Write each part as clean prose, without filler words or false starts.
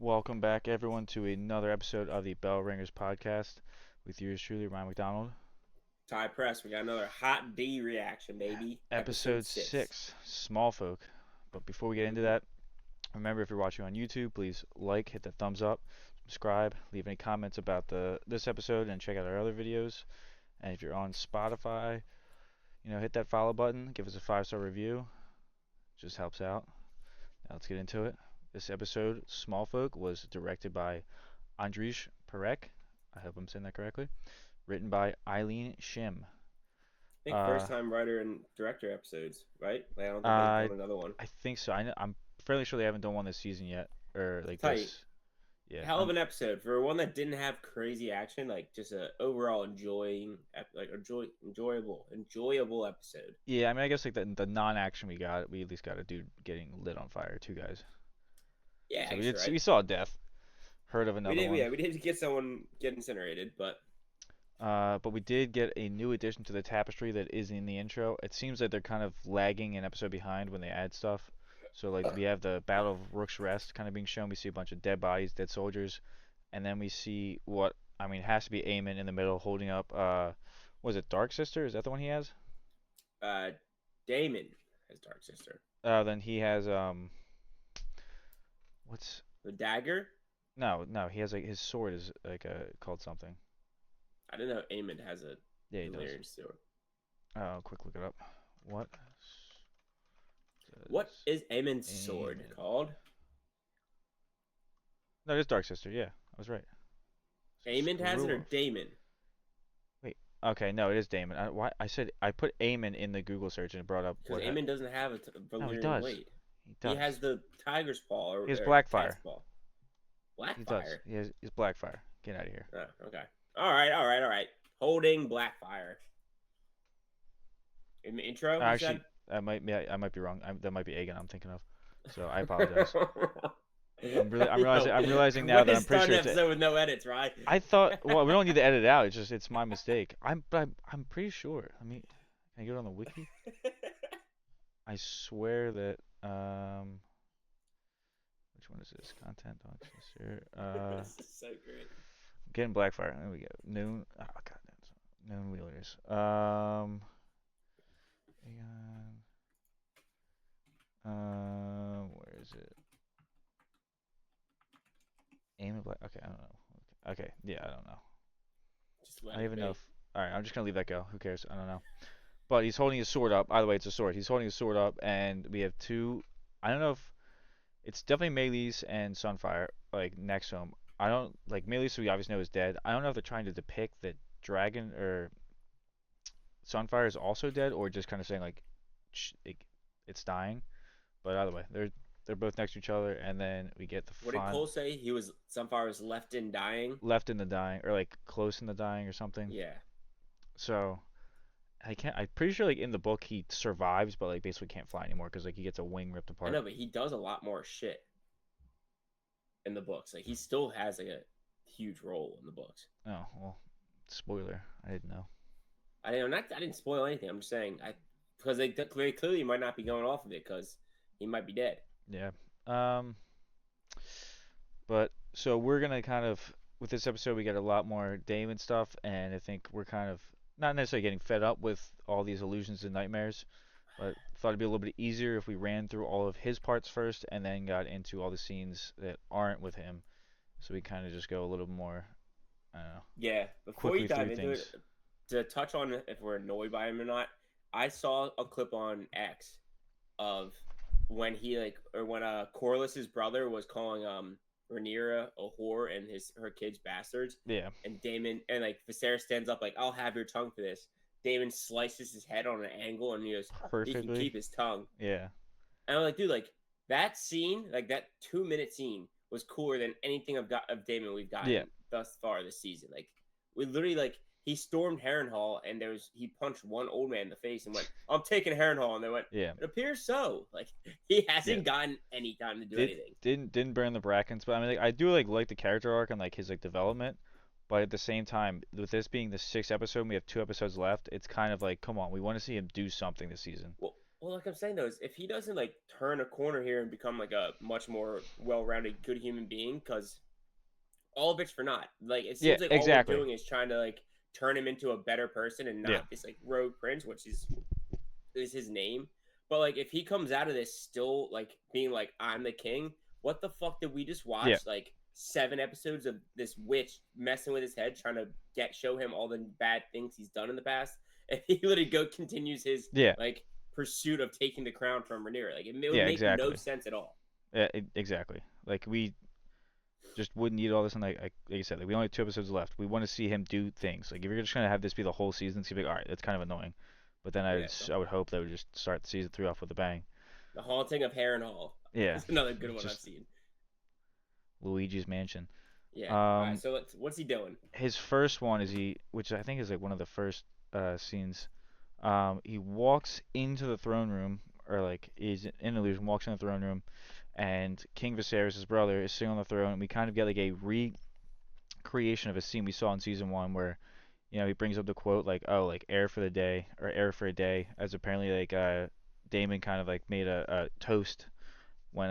Welcome back, everyone, to another episode of the Bell Ringers podcast with yours truly, Ryan McDonald. Ty Press, we got another hot D reaction, baby. Episode Episode 6. 6, Smallfolk. But before we get into Mm-hmm. that, remember if you're watching on YouTube, please like, hit the thumbs up, subscribe, leave any comments about this episode, and check out our other videos. And if you're on Spotify, hit that follow button, give us a 5-star review. Just helps out. Now let's get into it. This episode, Smallfolk, was directed by Andrzej Perek. I hope I'm saying that correctly. Written by Eileen Shim. I think Uh, first time writer and director episodes, right? Like, I don't think they've I done another one. I think so. I'm fairly sure they haven't done one this season yet, or like Tight. this. Yeah, Hell of an episode for one that didn't have crazy action, like just a overall enjoyable episode. yeah. I mean, I guess like the non-action we at least got a dude getting lit on fire, two guys. Yeah, So I guess you're right. we saw death. Heard of We another did, one. yeah, we did get someone get incinerated, but But we did get a new addition to the tapestry that is in the intro. It seems that they're kind of lagging an episode behind when they add stuff. So like we have the Battle of Rook's Rest kind of being shown. We see a bunch of dead bodies, dead soldiers, and then we see what I mean has to be Aemon in the middle holding up. Was it Dark Sister? Is that the one he has? uh, Daemon has Dark Sister. Then he has what's The dagger. no he has like his sword is like called something. I don't know. Aemon has a Yeah, he does. Valyrian sword. Quick look it up. What What does is Aemon's sword Aemon? called? No, it is Dark Sister. Yeah, I was right. Aemon has it or Screw. Damon? Wait. Okay, no, it is Daemon. Why I said I put Aemon in the Google search and it brought up Because what? Aemon doesn't have a No, he Valyrian does. blade. He He does. has the tiger's paw He has or cat's Blackfire. paw. He does. Blackfire. He's Blackfire. Get out of here. Oh, okay. All right. Holding Blackfire. In the intro, you said? Actually, I might be wrong. That might be Aegon I'm thinking of. So I apologize. I'm realizing now Way that to I'm pretty start sure an it's. episode with no edits, right? I thought. Well, we don't need to edit it out. It's my mistake. I'm pretty sure. Let me. Can I get it on the wiki? I swear that which one is this? Content Dark Sister. This is so great. Getting Blackfire. There we go. Noon. Oh god. Noon Wheelers. Hang on. Where is it? Aim and Black. Okay, I don't know. Okay, yeah, I don't know. Just I let don't it even know be. if. All right, I'm just gonna leave that go. Who cares? I don't know. But he's holding his sword up. Either way, it's a sword. He's holding his sword up, and we have two. I don't know if it's definitely Melee's and Sunfire like next to him. I don't like Melee's, so we obviously know is dead. I don't know if they're trying to depict that Dragon or Sunfire is also dead, or just kind of saying like it's dying. But either way, they're both next to each other, and then we get the What did fun Cole say? Sunfire was left in dying. left in the dying, or like close in the dying, or something. Yeah. So I can't. I'm pretty sure like in the book he survives, but like basically can't fly anymore because like he gets a wing ripped I apart. know, but he does a lot more shit in the books. Like he still has like a huge role in the books. Oh well, spoiler. I didn't know. I didn't spoil anything. I'm just saying because they clearly might not be going off of it because he might be dead. Yeah. Um. But so we're gonna kind of with this episode we get a lot more Daemon stuff, and I think we're kind of not necessarily getting fed up with all these illusions and nightmares, but thought it'd be a little bit easier if we ran through all of his parts first and then got into all the scenes that aren't with him, so we kind of just go a little more, I don't know, Yeah. Before you quickly dive through into it, things. to touch on if we're annoyed by him or not, I saw a clip on X of when he like or when Corliss's brother was calling Rhaenyra a whore and her kids bastards, Yeah, and Daemon and like Viserys stands up like I'll have your tongue for this. Daemon slices his head on an angle and he goes, he can perfectly. keep his tongue. Yeah, And I'm like, dude, like that scene, like that 2 minute scene was cooler than anything of Daemon we've yeah, gotten thus far this season. Like we literally like he stormed Harrenhal and he punched one old man in the face and went, I'm taking Harrenhal, and they went, yeah, it appears so. Like he yeah. hasn't gotten any time to do Did anything. didn't burn the brackets, but I mean I do like the character arc and like his like development. But at the same time, with this being the sixth episode, and we have 2 episodes left. It's kind of like, come on, we want to see him do something this season. Well, Well, like I'm saying though, is if he doesn't like turn a corner here and become like a much more well-rounded, good human being, because all of it's for naught. Like it Yeah, seems like all we're exactly. doing is trying to like turn him into a better person and Yeah, not this like rogue prince, which is his name. But like if he comes out of this still like being like I'm the king, what the fuck did we just yeah, watch? Like 7 episodes of this witch messing with his head, trying to get show him all the bad things he's done in the past, and he literally go continues his yeah, like pursuit of taking the crown from Rhaenyra. Like it would yeah, make no exactly. sense at all. Yeah, exactly. Like we just wouldn't need all this, and like you said, like we only have 2 episodes left. We want to see him do things. Like if you're just gonna have this be the whole season, it's gonna be like, all right, that's kind of annoying. But then Yeah, I would hope they would just start season 3 off with a bang. the haunting of Harrenhal Hall Yeah, is another good one I've just seen. Luigi's Mansion. Yeah. All right. Um, So what's he doing? his first one is which I think is like one of the first scenes. He walks into the throne room, or like is in illusion, walks in the throne room, and King Viserys, his brother, is sitting on the throne. And we kind of get like a recreation of a scene we saw in season 1 where he brings up the quote like, "Oh, like heir for the day or heir for a day," as apparently like Daemon kind of like made a toast when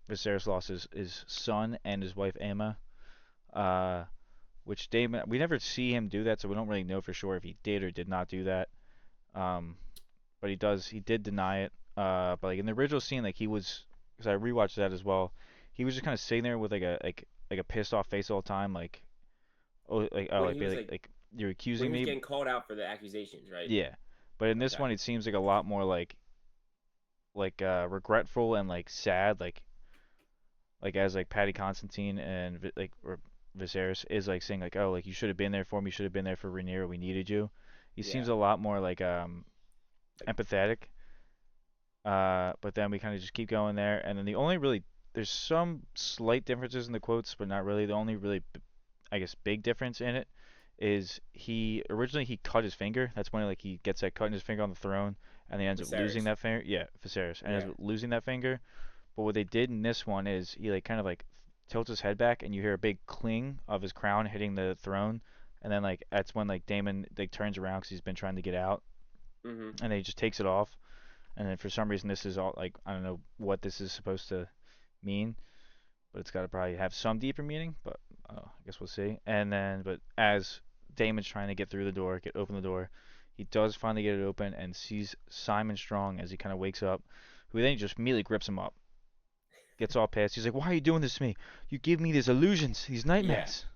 Viserys lost his son and his wife Aemma. Uh, which Daemon we never see him do that, so we don't really know for sure if he did or did not do that. Um, but he did deny it. But like in the original scene, like he was, because I rewatched that as well. He was just kind of sitting there with like a pissed off face all the time, When like he be was like like you're when accusing he was me. getting called out for the accusations, right? Yeah. But in this Okay. one, it seems like a lot more regretful and like sad, like as like Patty Constantine and or Viserys is like saying like, oh, like you should have been there for me, you should have been there for Rhaenyra, we needed you. He Yeah. seems a lot more like Like empathetic. But then we kind of just keep going there, and then there's some slight differences in the quotes, but not really. The only really I guess big difference in it is he originally he cut his finger. That's when like he gets that cut in his finger on the throne, and he ends up losing Viserys. that finger. Yeah, Viserys, and ends Yeah. up losing that finger. But what they did in this one is he like kind of like tilts his head back, and you hear a big cling of his crown hitting the throne, and then like that's when like Daemon like turns around because he's been trying to get out, Mm-hmm. and then he just takes it off. And then for some reason this is all like I don't know what this is supposed to mean, but it's got to probably have some deeper meaning. But I guess we'll see. And then, but as Damon's trying to get through the door, open the door, he does finally get it open and sees Simon Strong as he kind of wakes up, who then just immediately grips him up, gets all pissed. He's like, "Why are you doing this to me? You give me these illusions, these Yeah. nightmares."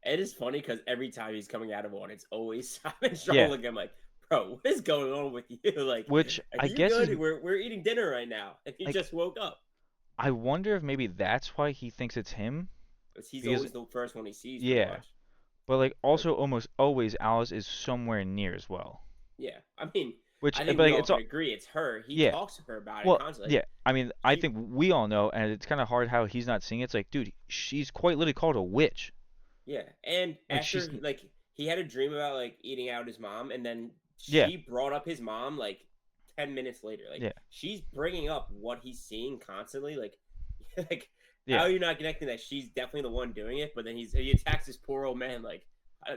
It is funny because every time he's coming out of one, it's always Simon Strong Yeah, looking. I'm like, bro, what is going on with you? Like, which are I you guess is good? We're eating dinner right now, and you like just woke up. I wonder if maybe that's why he thinks it's him Because he's because always the first one he sees, pretty yeah, much. but like Or also almost always Alice is somewhere near as well. yeah, I mean, Which, I but think we like all it's can all agree it's her. He yeah. talks to her about it Well, constantly. Like, yeah. I mean, I she think we all know, and it's kind of hard how he's not seeing it. It's like, dude, she's quite literally called a witch. Yeah, and Like after she's like he had a dream about like eating out his mom, and then yeah, she brought up his mom like 10 minutes later. Like yeah, she's bringing up what he's seeing constantly. Like, like how yeah, are you not connecting that she's definitely the one doing it? But then he attacks this poor old man. Like,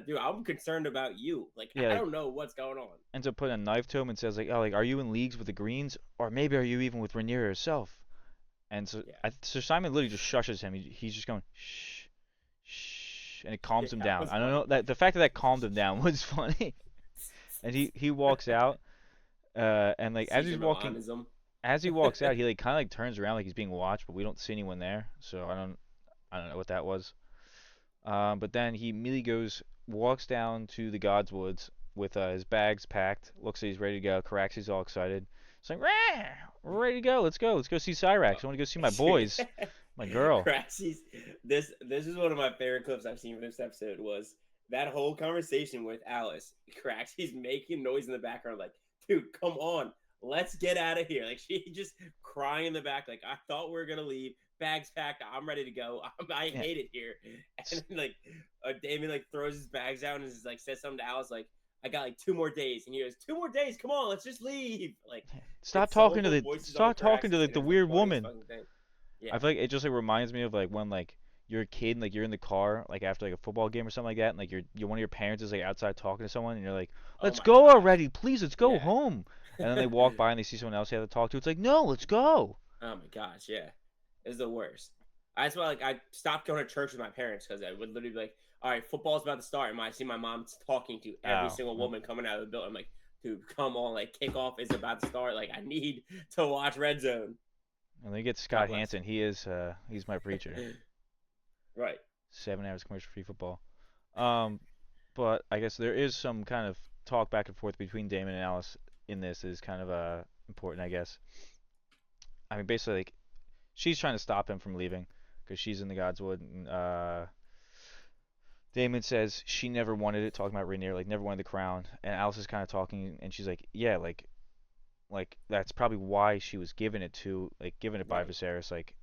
dude, I'm concerned about you. Like, yeah. I Like don't know what's going on. ends up putting a knife to him and says like, oh, like are you in leagues with the Greens, or maybe are you even with Rhaenyra herself? And Yeah, so Simon literally just shushes him. He's just going shh, shh, and it calms him yeah, that down. was I don't funny. know that the fact that calmed him down was funny. And he walks out, and like Caesar Milanism. as he walks out, he like kind of like turns around like he's being watched, but we don't see anyone there. So I don't know what that was. But then he immediately walks down to the God's Woods with his bags packed. Looks like he's ready to go. Caraxie's all excited. It's like, "Rah! We're ready to go. Let's go. Let's go see Cyrax. I want to go see my boys, my girl." Craxy's this is one of my favorite clips I've seen from this episode was that whole conversation with Alice. Craxy's making noise in the background like, dude, come on, let's get out of here. Like she just crying in the back, like I thought we were gonna leave. Bags packed. I'm ready to go. I Yeah, hate it here. And then, like Damien like throws his bags out and is like says something to Alice like, I got like 2 more days, and he goes, 2 more days. Come on, let's just leave. Like it's someone put voices on stop talking to Caraxes, like and the it's the weird funniest woman. fucking thing. Yeah. I feel like it just like reminds me of like when like you're a kid and like you're in the car like after like a football game or something like that, and like you're one of your parents is like outside talking to someone and you're like, Oh let's my go gosh. already, please, let's go Yeah. home. And then they walk by and they see someone else they have to talk to. It's like, no, let's go. Oh my gosh, yeah, it's the worst. That's why like I stopped going to church with my parents because I would literally be like, all right, football's about to start, and I see my mom talking to every Oh, single well, woman coming out of the building. I'm like, dude, come on, like kickoff is about to start. Like I need to watch Red Zone. and they get God Scott bless. Hansen. He's my preacher. Right. 7 hours commercial-free football. Um, but I guess there is some kind of talk back and forth between Damon and Alice in this is kind of important, I guess. I mean, basically, like she's trying to stop him from leaving because she's in the Godswood, and Damon says she never wanted it, talking about Rhaenyra, like never wanted the crown, and Alice is kind of talking, and she's like, yeah, like that's probably why she was given it by Right. Viserys. Like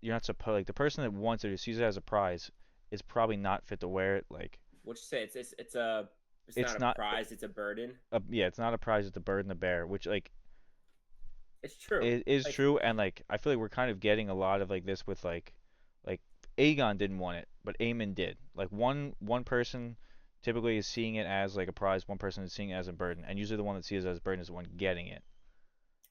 you're not supposed like the person that wants it or sees it as a prize is probably not fit to wear it. Like What you say? It's not it's a not prize. It's a burden. yeah, it's not a prize, it's a burden to bear, which like It's true. is Like true, and like I feel like we're kind of getting a lot of like this with like Aegon didn't want it, but Aemon did. Like one person typically is seeing it as like a prize, one person is seeing it as a burden, and usually the one that sees it as a burden is the one getting it.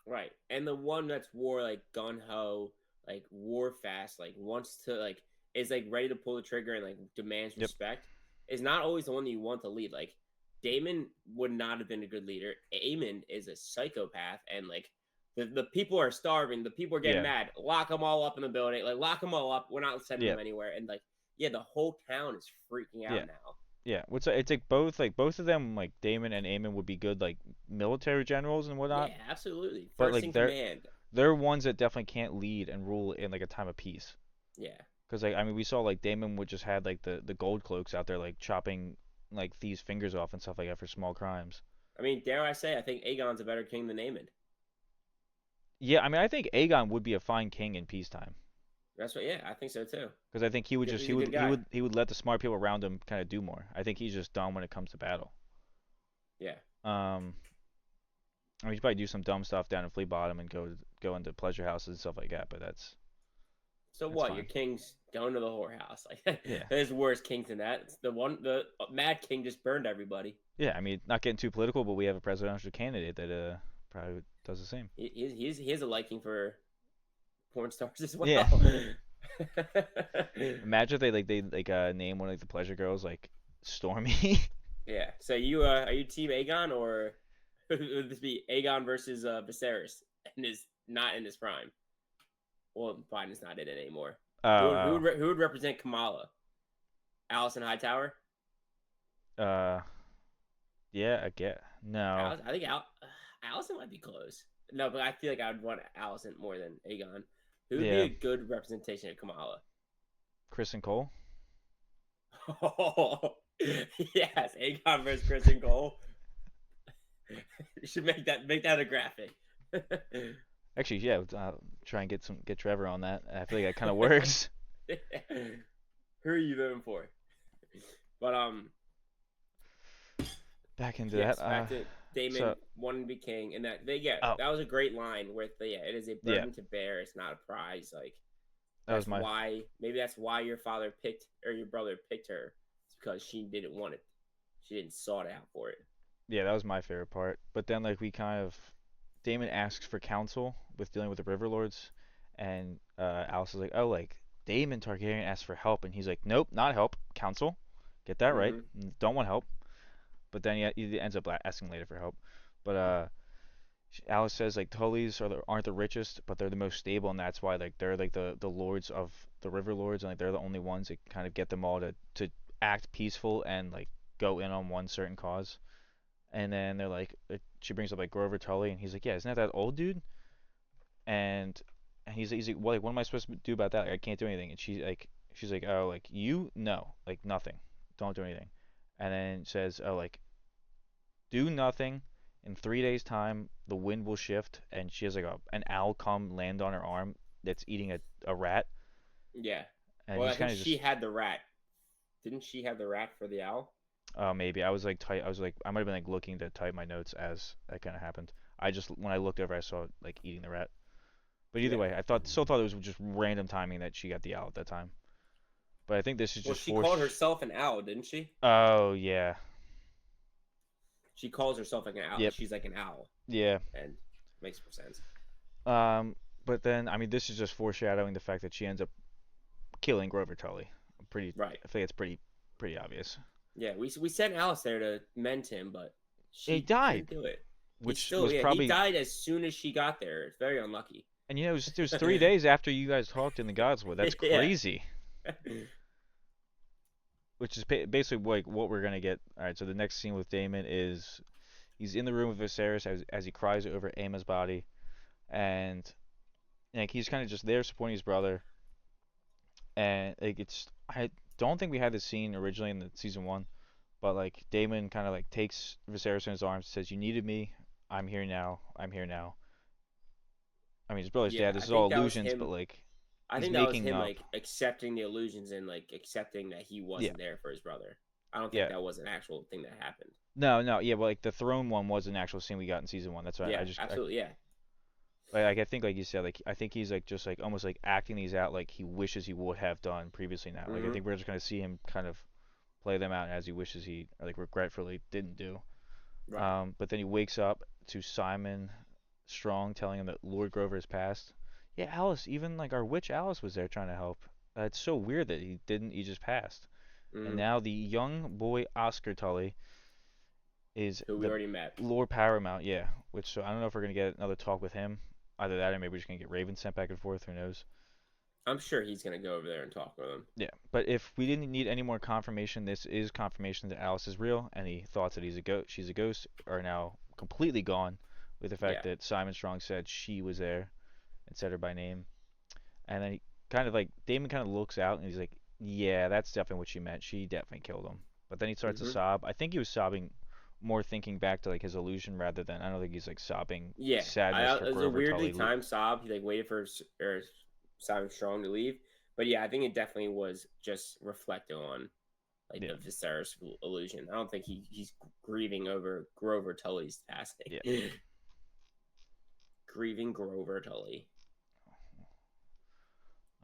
right. And the one that's war like gun ho, like war fast, like wants to like is like ready to pull the trigger and like demands Yep. respect is not always the one that you want to lead. Like Damon would not have been a good leader. Aemon is a psychopath and like the people are starving, the people are getting Yeah. mad. Lock them all up in the building. Like lock them all up. We're not sending Yeah. them anywhere. And like yeah, the whole town is freaking Yeah. out now. Yeah. It's like both of them like Damon and Aemon would be good like military generals and whatnot, Yeah, absolutely. but First like in command. they're ones that definitely can't lead and rule in like a time of peace. Yeah. Because like I mean we saw like Damon would just had like the gold cloaks out there like chopping like thieves' fingers off and stuff like that for small crimes. I mean, dare I say, I think Aegon's a better king than Aemon. Yeah, I mean I think Aegon would be a fine king in peacetime That's what. Yeah, I think so too. because I think he would just He's a good guy. he would let the smart people around him kind of do more. I think he's just dumb when it comes to battle. Yeah. Um, I mean he'd probably do some dumb stuff down in Flea Bottom and go into pleasure houses and stuff like that, but So that's what? Your fine. king's going to the whorehouse. Like Yeah. there's worse kings than that. It's the Mad King just burned everybody. Yeah, I mean, not getting too political, but we have a presidential candidate that probably does the same. He has a liking for porn stars as well. Yeah. Imagine if they name one of like, the pleasure girls like Stormy. Yeah. So are you team Aegon or would this be Aegon versus Viserys and is not in his prime? Well, Biden's not in it anymore. Oh, Who would represent Kamala? Allison Hightower. uh, yeah, I get no. I think Allison might be close. No, but I feel like I would want Allison more than Aegon. Who would be Yeah, a good representation of Kamala? Kristen Cole. Oh, yes, Aegon versus Kristen Cole. You should make that a graphic. Actually, yeah, try and get Trevor on that. I feel like that kind of works. Who are you voting for? But Back into that. yes, back to Daemon So wanting to be king, and oh that was a great line. With yeah, it is a yeah, burden to bear. It's not a prize. Like that was my maybe that's why your father picked or your brother picked her. It's because she didn't want it. She didn't sought out for it. yeah, that was my favorite part. But then like we kind of Damon asks for counsel with dealing with the River Lords, and Alice is like, oh, like Damon Targaryen asks for help, and he's like, nope, not help, counsel. Get that right. Mm-hmm. Don't want help. But then he ends up asking later for help. But Alice says like Tullys aren't the richest, but they're the most stable, and that's why like they're like the lords of the River Lords, and like they're the only ones that kind of get them all to act peaceful and like go in on one certain cause. And then they're like, she brings up like Grover Tully, and he's like, yeah, isn't that old dude? And he's like, well, like, what am I supposed to do about that? Like, I can't do anything. And she's like, oh, like you, no, like nothing, don't do anything. And then says, oh, like do nothing. In 3 days' time, the wind will shift, and she has like an owl come land on her arm that's eating a rat, Yeah. and Well, I he's think kind of she just, had the rat. Didn't she have the rat for the owl? oh, maybe I was like I was like I might have been like looking to type my notes as that kind of happened. I just when I looked over, I saw it, like eating the rat. But either Yeah. way, still thought it was just random timing that she got the owl at that time. But I think this is Well, just she called force. herself an owl, didn't she? Oh yeah, She calls herself like an owl. yep, She's like an owl. Yeah. and makes more sense. Um, but then I mean, this is just foreshadowing the fact that she ends up killing Grover Tully. Pretty. Right. I think it's pretty obvious. Yeah, we sent Alice there to mend him, but He she couldn't died, do it. He's which still was yeah. He probably. died as soon as she got there. It's very unlucky. And it was 3 days after you guys talked in the Godswood. That's Yeah. crazy. Which is basically like what we're gonna get. All right, so the next scene with Daemon is he's in the room with Viserys as he cries over Aemma's body, and like he's kind of just there supporting his brother, and like it's I don't think we had this scene originally in the season one, but like Daemon kind of like takes Viserys in his arms, says, "You needed me. I'm here now. I'm here now." I mean, his brother's Yeah, dead. This I is all think that was illusions, but him. like I he's think that was making him up. like accepting the illusions and like accepting that he Yeah, wasn't there for his brother. I don't think yeah. that was an actual thing that happened. No, no, yeah, but like the throne one was an actual scene we got in season one. That's right. Yeah, absolutely. Yeah. Like I think like you said, like I think he's like just like almost like acting these out like he wishes he would have done previously now. Like I Mm-hmm. think we're just gonna see him kind of play them out as he wishes he or like regretfully didn't do. Right. But then he wakes up to Simon Strong telling him that Lord Grover has passed. Yeah, Alice, even like our witch Alice was there trying to help. It's so weird that he didn't. He just passed. And Mm-hmm. now the young boy Oscar Tully is Who we the already met. Lord Paramount. Yeah, which so I don't know if we're gonna get another talk with him. Either that, or maybe we're just gonna get Raven sent back and forth. Who knows? I'm sure he's gonna go over there and talk with him. Yeah, but if we didn't need any more confirmation, this is confirmation that Alice is real. Any thoughts that she's a ghost, are now completely gone, with the fact Yeah. that Simon Strong said she was there and said her by name. And then he kind of like Damon kind of looks out and he's like, "Yeah, that's definitely what she meant. She definitely killed him." But then he starts to Mm-hmm. sob. I think he was sobbing more thinking back to like his illusion rather than I don't think he's like sobbing Yeah. sadness for It was a Grover weirdly Tully. timed sob. He like waited for or Simon Strong to leave. But yeah, I think it definitely was just reflecting on like Yeah, the Viserys illusion. I don't think he's grieving over Grover Tully's passing. yeah. Grieving Grover Tully.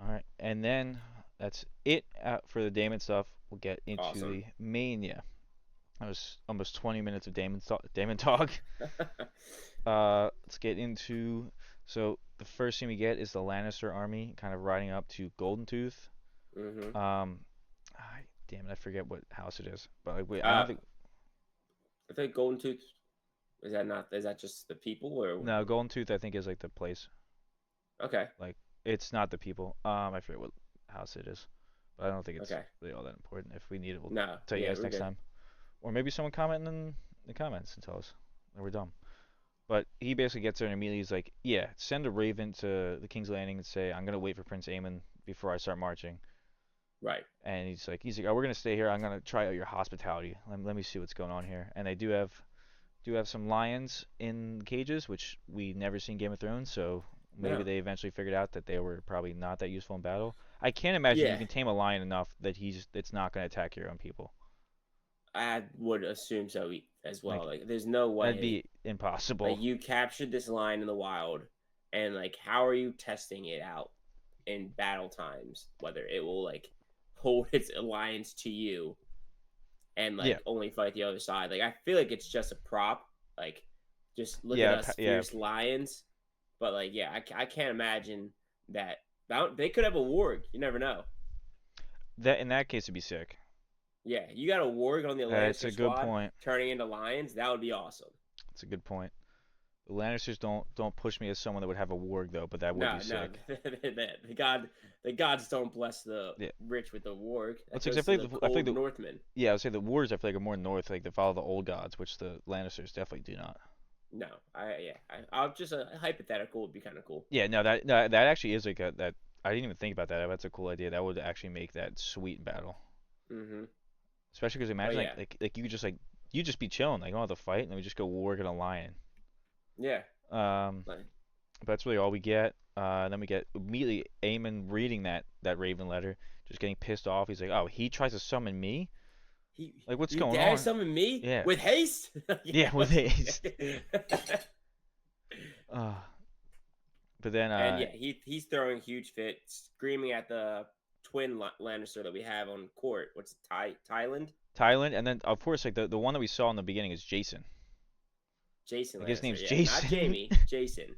All right, and then that's it for the Damon stuff. We'll get into Awesome. the mania. That was almost 20 minutes of Damon talk. Let's get into. So the first thing we get is the Lannister army kind of riding up to Golden Tooth. Mm-hmm. Damn it, I forget what house it is. But like, wait, I don't Uh, think. I think Golden Tooth is that not is that just the people or No, Golden Tooth I think is like the place. okay, Like it's not the people. I forget what house it is, but I don't think it's okay. really all that important. If we need it, we'll No, tell you yeah, guys we're next good. time. Or maybe someone comment in the comments and tell us that we're dumb. But he basically gets there and immediately he's like, "Yeah, send a raven to the King's Landing and say I'm gonna wait for Prince Aemon before I start marching." Right. And he's like, "Oh, we're gonna stay here. I'm gonna try out your hospitality. Let me see what's going on here." And they do have some lions in cages, which we never seen Game of Thrones, so maybe No. they eventually figured out that they were probably not that useful in battle. I can't imagine you Yeah, can tame a lion enough that it's not going to attack your own people. I would assume so as well. Like Like, there's no that'd way. be impossible. Like, you captured this lion in the wild, and like, how are you testing it out in battle times? Whether it will like hold its alliance to you and Yeah, like only fight the other side. Like, I feel like it's just a prop. Like, just look at yeah, us, yeah. fierce lions. But like, yeah, I can't imagine that. They could have a warg. You never know. That in that case, it'd be sick. Yeah, you got a warg on the It's Lannister a good squad point. turning into lions. That would be awesome. It's a good point. The Lannisters don't push me as someone that would have a warg though, but that would be No, no, sick. the gods don't bless the Yeah. rich with the warg. That Let's I goes feel to like the I feel like cold Northmen. yeah, I would say the warriors I feel like are more north, like they follow the old gods, which the Lannisters definitely do not. No, I'll just a hypothetical would be kind of cool. Yeah, no, that actually is like that. I didn't even think about that. That's a cool idea. That would actually make that sweet in battle. Mm-hmm. Especially because But imagine yeah, like you just be chilling, like you don't have to fight, and then we just go work at a lion. yeah, Um, like, but that's really all we get. And then we get immediately Aemon reading that Raven letter, just getting pissed off. He's like, "Oh, he tries to summon me? Like, what's he going dares on?" summon me Yeah, with haste. yeah, with Yeah. haste. Uh, but then And yeah, he's throwing huge fit, screaming at the twin Lannister that we have on court. What's it, Thailand? Thailand, and then of course like the one that we saw in the beginning is Jason. Jason Like his Lannister. name's Yeah, not Jason. Jamie. Jason.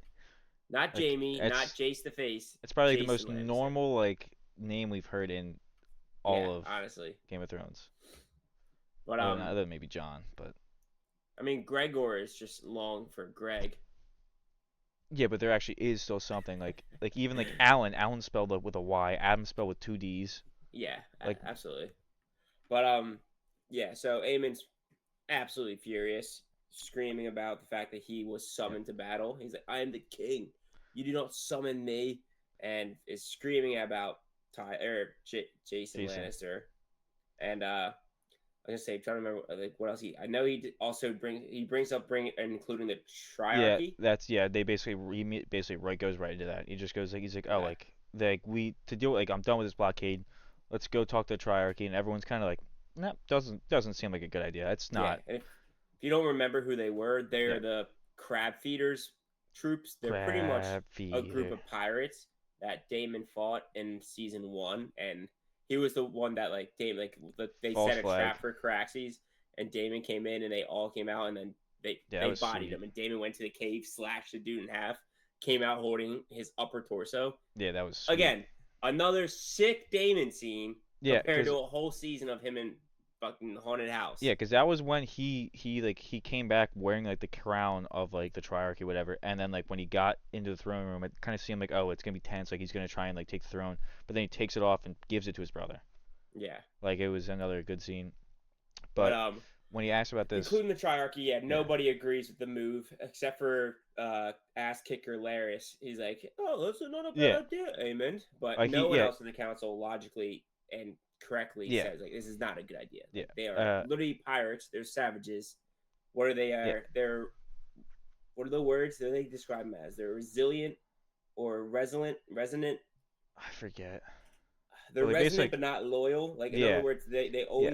Not Like Jamie. Not Jace the Face. it's probably like the Jason most Lannister. normal like name we've heard in Yeah, all of honestly. Game of Thrones. But Other than maybe John, but I mean, Gregor is just long for Greg. yeah, but there actually is still something like even like Alan. Alan spelled with a Y. Adam spelled with two D's. Yeah, Like absolutely. But yeah. So Aemon's absolutely furious, screaming about the fact that he was yeah, summoned to battle. He's like, "I am the king. You do not summon me," and is screaming about Jason Jason. Lannister. And I was gonna say, I'm trying to remember like what else he. I know also brings up including the Yeah, triarchy. yeah. They basically basically right goes right into that. He just goes like he's like oh Yeah, like we to do it like I'm done with this blockade. Let's go talk to the Triarchy, and everyone's kind of like, no, doesn't seem like a good idea. It's yeah. not. And if you don't remember who they were, Yeah, they're the crab feeders troops. They're pretty much crab a group feeder, of pirates that Daemon fought in season one, and he was the one that like Daemon they false set a flag. trap for Caraxes, and Daemon came in, and they all came out, and then Yeah, that they was bodied sweet. him, and Daemon went to the cave, slashed the dude in half, came out holding his upper torso. Yeah, that was sweet. Again, another sick Daemon scene Yeah, compared cause to a whole season of him in fucking haunted house. yeah, cause that was when he came back wearing like the crown of like the Triarchy whatever, and then like when he got into the throne room, it kind of seemed like oh it's gonna be tense, like he's gonna try and like take the throne, but then he takes it off and gives it to his brother. Yeah, Like it was another good scene. but But when he asked about this, including the triarchy, yeah, yeah, nobody agrees with the move except for ass kicker Laris. He's like, "Oh, that's not a bad yeah, idea, Aemond." But like he no one yeah else in the council logically and correctly yeah says like this is not a good idea. yeah Like they are literally pirates. They're savages. What are they? yeah They're what are the words that they describe them as? They're resilient or resilient, resonant. I forget, They're but like resonant basically but not loyal. Like in other yeah words, yeah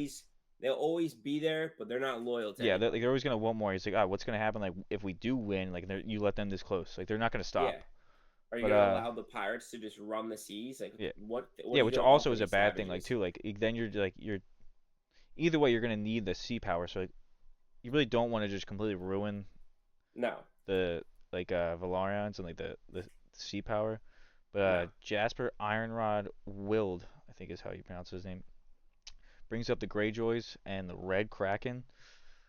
they'll always be there, but they're not loyal to yeah anyone. they're always gonna want more. He's like ah what's gonna happen like if we do win like you let them this close like they're not gonna Yeah. stop. Are you But gonna allow the pirates to just run the seas? Like yeah what yeah are you which gonna also offer is a these bad thing like savages? too like then you're either way you're gonna need the sea power so like, you really don't want to just completely ruin No, the like Valarians and like the sea power. But no. Jasper Ironrod Wild, I think is how you pronounce his name, brings up the Greyjoys and the Red Kraken,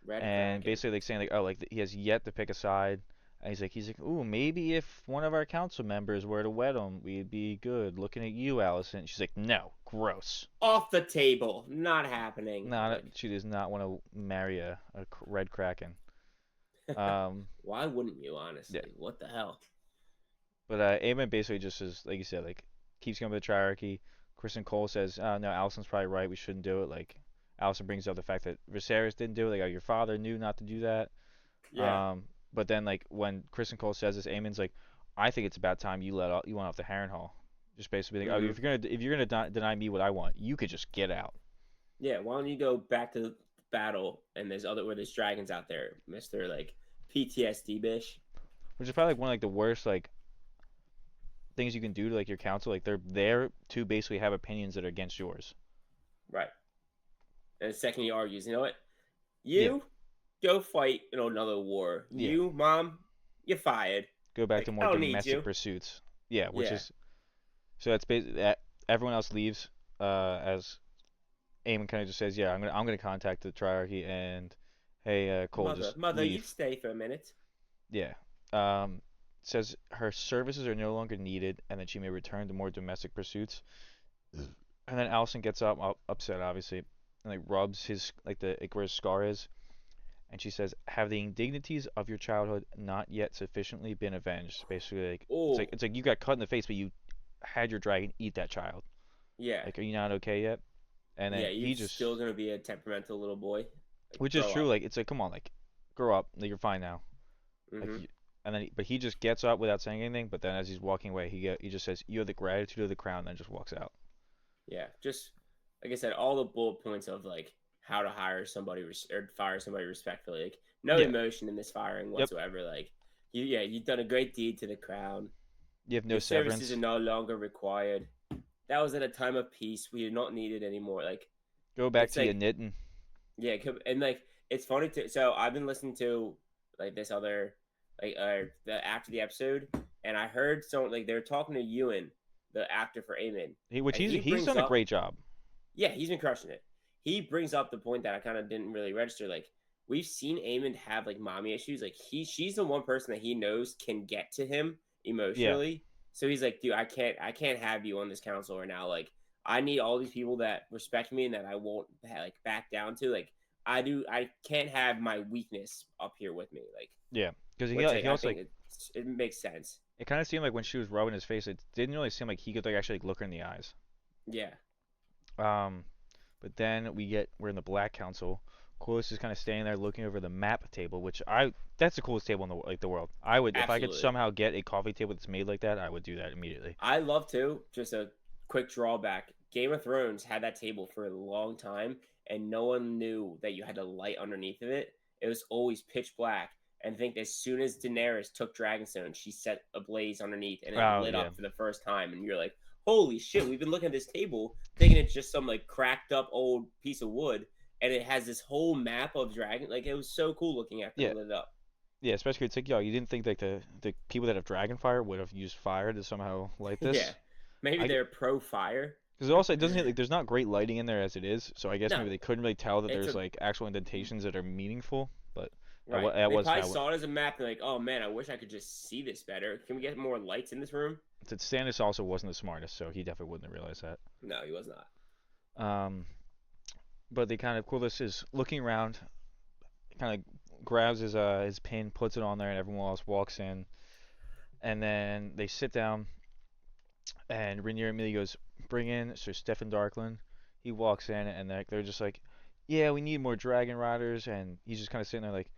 Red and Kraken. basically like saying like oh like he has yet to pick a side. And he's like ooh maybe if one of our council members were to wed him we'd be good. Looking at you, Allison. She's like no, gross. Off the table. Not happening. No, Like she does not want to marry a Red Kraken. Um, why wouldn't you yeah. honestly? What the hell? But Aemon basically just is like you said, like keeps going with the triarchy. Kristen Cole says, "No, Allison's probably right. We shouldn't do it." Like Allison brings up the fact that Viserys didn't do it. Like, oh, your father knew not to do that. Yeah. But then like when Kristen Cole says this, Aemon's like, "I think it's about time you went off the Harrenhal." Just basically like, "Oh, Mm-hmm. if you're gonna deny me what I want, you could just get out." Yeah. Why don't you go back to the battle and there's dragons out there, Mister like PTSD bish. Which is probably like one of like the worst like things you can do to like your council. Like they're there to basically have opinions that are against yours. Right. And the second he argues, you know what? Yeah, You go fight in another war. yeah. You, mom, you're fired. Go back to Like, I more don't need domestic you. pursuits. Yeah, which Yeah. is so that's basically that everyone else leaves as Eamon kind of just says, "Yeah, I'm gonna contact the Triarchy and hey, Cole, Mother, just mother, you leave." stay for a minute. Yeah. Um, says her services are no longer needed and that she may return to more domestic pursuits. And then Allison gets upset, obviously, and like rubs his like the like where his scar is, and she says, "Have the indignities of your childhood not yet sufficiently been avenged?" Basically, like Oh, it's like you got cut in the face, but you had your dragon eat that child. yeah. Like, are you not okay yet? And then Yeah, you're he just, still gonna be a temperamental little boy. Like, which is grow true. up. Like, it's like, come on, like, grow up. Like, you're fine now. Like, Mm-hmm. and then, but he just gets up without saying anything. But then, as he's walking away, he just says, "You have the gratitude of the crown," and then just walks out. Yeah, just like I said, all the bullet points of like how to hire somebody or fire somebody respectfully. Like, no Yeah. emotion in this firing Yep. whatsoever. Like, you've done a great deed to the crown. You have no Your services are severance. no longer required. That was at a time of peace. We are not needed anymore. Like, Go back it's to your like knitting. yeah, and like it's funny too. So I've been listening to like this other the after the episode, and I heard someone like they were talking to Ewan, the actor for Aemon, Which and he he's brings done a up great job. yeah, he's been crushing it. He brings up the point that I kind of didn't really register. Like we've seen Aemon have like mommy issues. Like she's the one person that he knows can get to him Yeah, emotionally. So he's like, dude, I can't have you on this council right now. Like I need all these people that respect me and that I won't like back down to. Like I can't have my weakness up here with me. Like yeah. Because which he I also think like it makes sense. it kind of seemed like when she was rubbing his face, it didn't really seem like he could like actually like, look her in the eyes. Yeah, Um, but then we're in the Black Council. Corliss is kind of standing there looking over the map table, which I that's the coolest table in the world. I would if I could absolutely. somehow get a coffee table that's made like that, I would do that immediately. I love to. Just a quick drawback. Game of Thrones had that table for a long time, and no one knew that you had to light underneath of it. It was always pitch black. And I think as soon as Daenerys took Dragonstone, she set a blaze underneath, and it Oh lit yeah, up for the first time. And you're like, "Holy shit! We've been looking at this table, thinking it's just some like cracked up old piece of wood, and it has this whole map of dragon. Like it was so cool looking after yeah, it lit up. yeah. Especially it's like yo, you didn't think like the people that have dragon fire would have used fire to somehow light Yeah, this. maybe I they're pro fire. because also it doesn't like there's not great lighting in there as it is, so I guess No, maybe they couldn't really tell that it's there's a like actual indentations that are meaningful, but right. that They was probably kind of saw it as a map and like, oh man, I wish I could just see this better. Can we get more lights in this room? that Stannis also wasn't the smartest, so he definitely wouldn't have realized that. No, he was not. Um, but they kind of Corliss is looking around, kind of grabs his pin, puts it on there, and everyone else walks in, and then they sit down, and Rhaenyra immediately goes, "Bring in Sir Steffan Darkland." He walks in, and they're just like, "Yeah, we need more dragon riders," and he's just kind of sitting there like,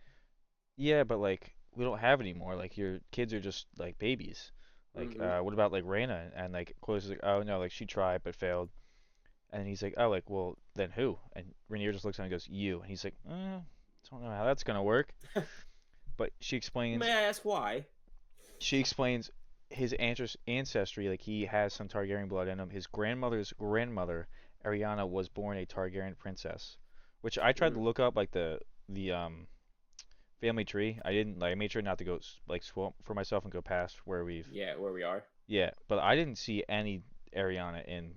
"Yeah, but like we don't have any more. Like your kids are just like babies. Like Mm-hmm. what about like Rhaena?" And like Corliss is like, "Oh no, like she tried but failed." And he's like, "Oh, like, well, then who?" And Rainier just looks at him and goes, "You." And he's like, don't know how that's gonna work. But May I ask why? she explains his ancestry. Like he has some Targaryen blood in him. His grandmother's grandmother, Ariana, was born a Targaryen princess. Which I tried to Mm. look up, like the family tree. I didn't like. I made sure not to go like swamp for myself and go past where we've. Yeah, where we are. Yeah, but I didn't see any Ariana in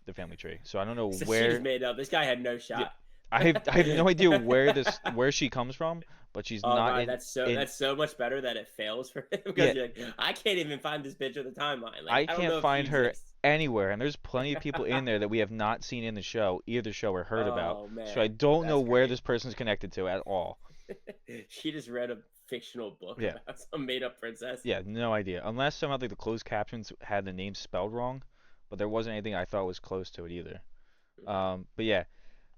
the family tree. So I don't know So she just where. made up. This guy had no Yeah, shot. I have no idea where she comes from, but she's Oh not god, that's so much better that it fails for him because yeah, you're like, I can't even find this bitch on the timeline. Like, I I don't can't know if she find her exists. anywhere, and there's plenty of people in there that we have not seen in the show, either show or heard about. Oh So I man, don't know that's where great. this person's connected to at all. She just read a fictional book Yeah, about some made up princess. yeah, no idea. Unless somehow like the closed captions had the name spelled wrong, but there wasn't anything I thought was close to it either. Mm-hmm. But yeah,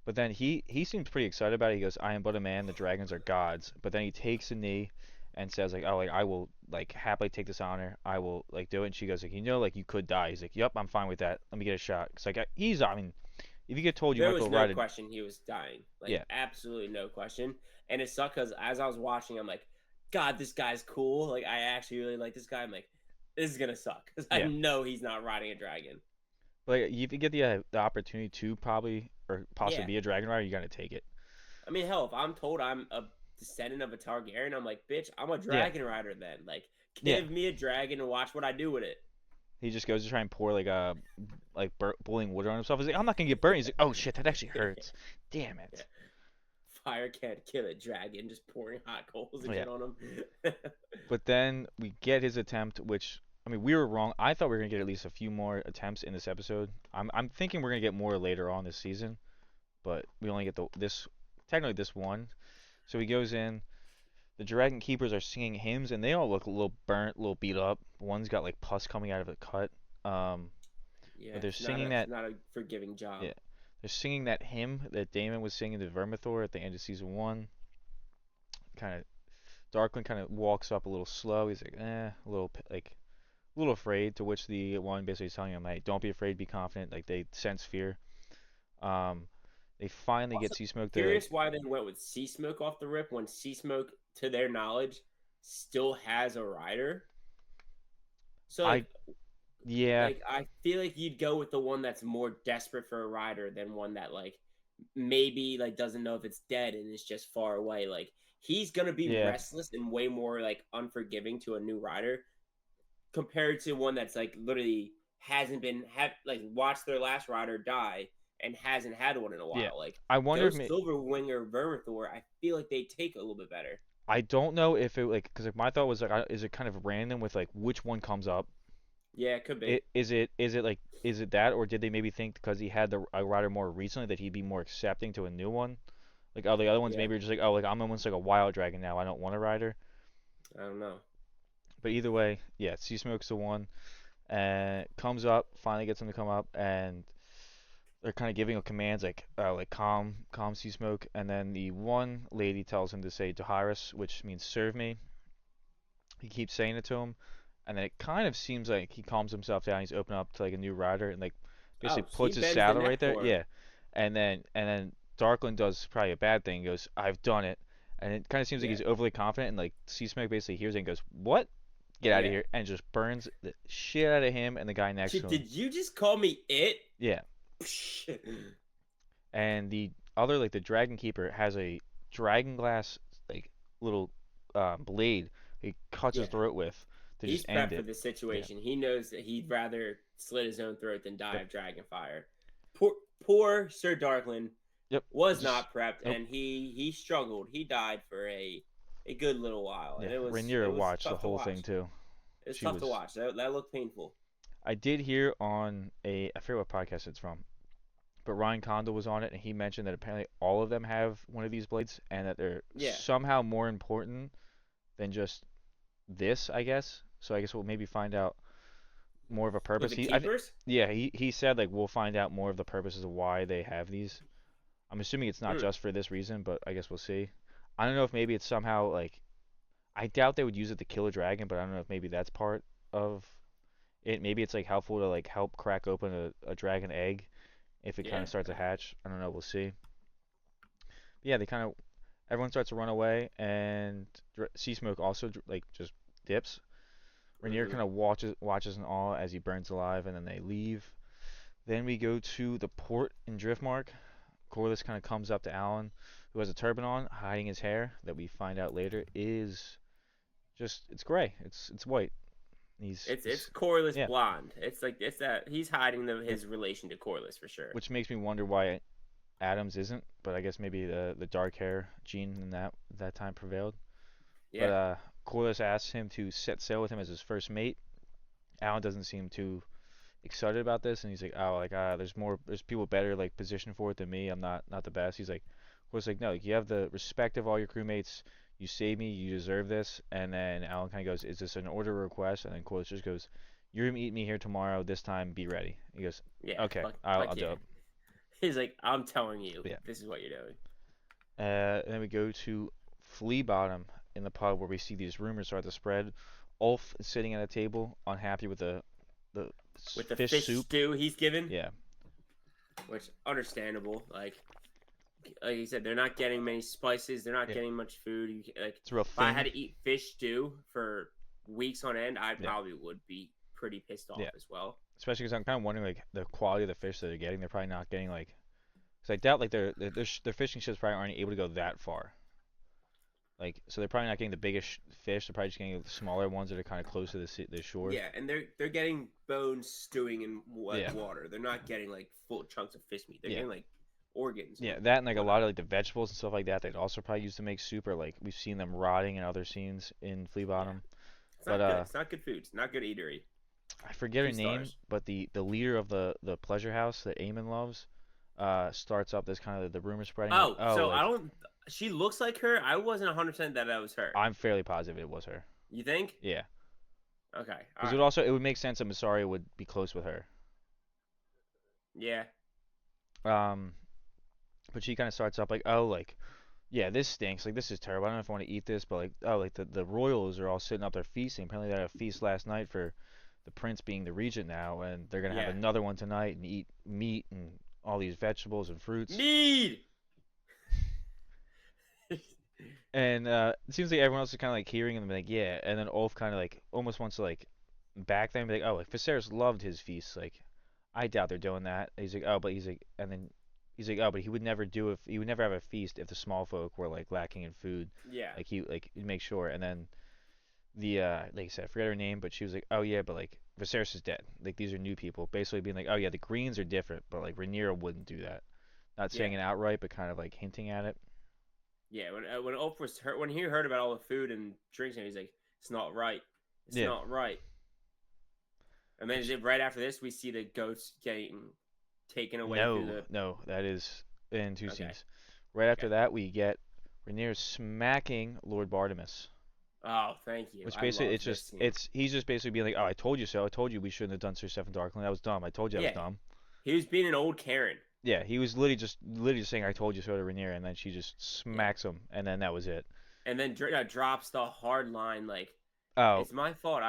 but then he seems pretty excited about it. He goes, "I am but a man. The dragons are gods." But then he takes a knee and says like, "Oh, like I will like happily take this honor. I will like do it." And she goes like, like you could die." He's like, "Yep, I'm fine with that. Let me get a shot." It's like he's I mean, if you get told you There might was go no ride a question he was dying. Like yeah absolutely no question. And it sucked because as I was watching, I'm like, God, this guy's cool. Like I actually really like this guy. I'm like, this is gonna suck because I yeah, know he's not riding a dragon. but like, if you get the opportunity to probably or possibly Yeah, be a dragon rider, you gotta take it. I mean, hell, if I'm told I'm a descendant of a Targaryen, I'm like, bitch, I'm a Yeah, dragon rider then. Like, yeah. give me a dragon and watch what I do with it. He just goes to try and pour boiling water on himself. He's like, "I'm not gonna get burned." He's like, "Oh shit, that actually hurts. Damn Yeah. it." Fire can't kill a dragon, just pouring hot coals and Yeah. shit on him. But then we get his attempt, which I mean we were wrong. I thought we were gonna get at least a few more attempts in this episode. I'm thinking we're gonna get more later on this season, but we only get this technically this one. So he goes in. The Dragon Keepers are singing hymns, and they all look a little burnt, a little beat up. One's got like pus coming out of the cut. Um, Yeah, but they're it's not singing a that not a forgiving yeah, job. they're singing that hymn that Daemon was singing to Vermithor at the end of season one. Kind of Darkland kind of walks up a little slow. He's like, a little like a little afraid. To which the one basically is telling him, "Hey, don't be afraid, be confident." Like they sense fear. Um, they finally get Also, Sea Smoke to curious why they went with Sea Smoke off the rip when Sea Smoke, to their knowledge, still has a rider. So I yeah like I feel like you'd go with the one that's more desperate for a rider than one that like maybe like doesn't know if it's dead and it's just far away. Like he's gonna be Yeah, restless and way more like unforgiving to a new rider compared to one that's like literally hasn't been have like watched their last rider die and hasn't had one in a yeah. while. Like I wonder if those Silverwing or Vermithor, I feel like they take a little bit better. I don't know if it like because like, my thought was like, is it kind of random with like which one comes up? Yeah, it could be. Is it like is it that or did they maybe think because he had the a rider more recently that he'd be more accepting to a new one? Like oh the other ones Yeah, maybe are just like oh like I'm almost like a wild dragon now I don't want a rider. I don't know. But either way, yeah, Sea Smoke's the one and comes up finally gets him to come up and they're kind of giving him commands like calm Sea Smoke and then the one lady tells him to say Dahirus which means serve me. He keeps saying it to him, and then it kind of seems like he calms himself down. He's open up to like a new rider and like basically Oh, he puts his bends the saddle neck right there. for him. Yeah, and then Darkland does probably a bad thing. He goes, "I've done it," and it kind of seems like Yeah, he's overly confident. And like Sea Smoke basically hears it and goes, "What? Get out of yeah. here!" and just burns the shit out of him and the guy next to him. Did you just call me it? Yeah, and the other like the Dragon Keeper has a dragon glass like little blade he cuts his Yeah, throat with to just he's end prepped for it. this Yeah. situation. He knows that he'd rather slit his own throat than die Yep. of dragon fire. Poor Sir Darkland Yep. was Just not prepped, nope. and he struggled. He died for a good little while, and Yeah. it Rhaenyra was watched the tough to whole thing watch. too. It was She tough to was. watch. That looked painful. I did hear on a I forget what podcast it's from, but Ryan Condal was on it and he mentioned that apparently all of them have one of these blades and that they're Yeah, somehow more important than just this. I guess. So I guess we'll maybe find out more of a with purpose. the I think. keepers. Yeah. He said like we'll find out more of the purposes of why they have these. I'm assuming it's not Hmm. just for this reason, but I guess we'll see. I don't know if maybe it's somehow like I doubt they would use it to kill a dragon, but I don't know if maybe that's part of it. Maybe it's like helpful to like help crack open a dragon egg if it kind Yeah. of starts to hatch. I don't know. We'll see. But yeah, they kind of everyone starts to run away, and Sea Smoke also like just dips. Rhaenyra Mm-hmm. kind of watches in awe as he burns alive, and then they leave. Then we go to the port in Driftmark. Corlys kind of comes up to Alan, who has a turban on, hiding his hair. That we find out later is just it's gray. It's white. It's Corliss Yeah, blonde. It's like it's that he's hiding yeah. his relation to Corliss for sure. Which makes me wonder why Adams isn't, but I guess maybe the dark hair gene in that time prevailed. But Yeah. Corliss asks him to set sail with him as his first mate. Alan doesn't seem too excited about this, and he's like, "Oh, like there's people better like positioned for it than me. I'm not the best." He's like, Corliss like, "No, like, you have the respect of all your crewmates. You saved me. You deserve this." And then Alan kind of goes, "Is this an order or request?" And then Corliss just goes, "You're meeting me here tomorrow. This time, be ready." He goes, Yeah. "Okay, I'll Fuck do yeah. it." He's like, I'm telling you, But yeah. this is what you're doing. And then we go to Flea Bottom in the pub where we see these rumors start to spread. Ulf is sitting at a table, unhappy with the With the fish fish soup. stew he's given, Yeah, which understandable. Like you said, they're not getting many spices. They're not yeah, getting much food. Like it's real if I had thin. to eat fish stew for weeks on end, I Yeah, probably would be pretty pissed yeah. off as well. Especially because I'm kind of wondering like the quality of the fish that they're getting. They're probably not getting like, because I doubt like their fishing ships probably aren't able to go that far. Like, so they're probably not getting the biggest fish. They're probably just getting the smaller ones that are kind of close to the shore. Yeah, and they're getting bones stewing in Yeah, water. They're not getting like full chunks of fish meat. They're yeah. getting like organs and Yeah, that and like a lot whatnot. of like the vegetables and stuff like that they'd also probably use to make soup or like we've seen them rotting in other scenes in Flea Yeah, Bottom. it's But not good. It's not good food. It's not good eatery. I forget her Two name, stars. but the leader of the pleasure house that Aemon loves starts up this kind of the rumor spreading like Oh, oh so I like don't. She looks like her. I wasn't 100% that was her. I'm fairly positive it was her. You think? Yeah, Okay. All because right. it would make sense that Masari would be close with her. Yeah. Um, but she kind of starts up like oh like yeah, this stinks. Like this is terrible. I don't know if I want to eat this, but like oh, like the royals are all sitting up there feasting. Apparently they had a feast last night for the prince being the regent now, and they're gonna have Yeah. another one tonight and eat meat and all these vegetables and fruits. Mead. And it seems like everyone else is kind of like hearing them like yeah, and then Ulf kind of like almost wants to like back them, be like oh, like Viserys loved his feast. Like I doubt they're doing that. He's like oh, but he's like, and then he's like, oh, but he would never do if he would never have a feast if the small folk were like lacking in food. Yeah, He'd make sure. And then the like I said, I forget her name, but she was like, oh yeah, but like Viserys is dead. Like these are new people, basically being like, oh yeah, the Greens are different, but like Rhaenyra wouldn't do that. Not yeah, saying it outright, but kind of like hinting at it. yeah. When Oprah was heard, when he heard about all the food and drinks, and he's like, "It's not right. It's Yeah, not right." And then which right after this, we see the goats getting taken away through no, the. no, that is in two Okay, scenes. Right after okay. that, we get Rhaenyra smacking Lord Bartimaeus. Oh, thank you. Which I basically love this scene. it's he's just basically being like, oh, I told you so. I told you we shouldn't have done Sir Stephen Darkling. That was dumb. I told you I was Yeah, dumb. he was being an old Karen. Yeah, he was literally just saying I told you so to Rhaenyra, and then she just Yeah, smacks him, and then that was it. and then drops the hard line like, Oh "It's my fault.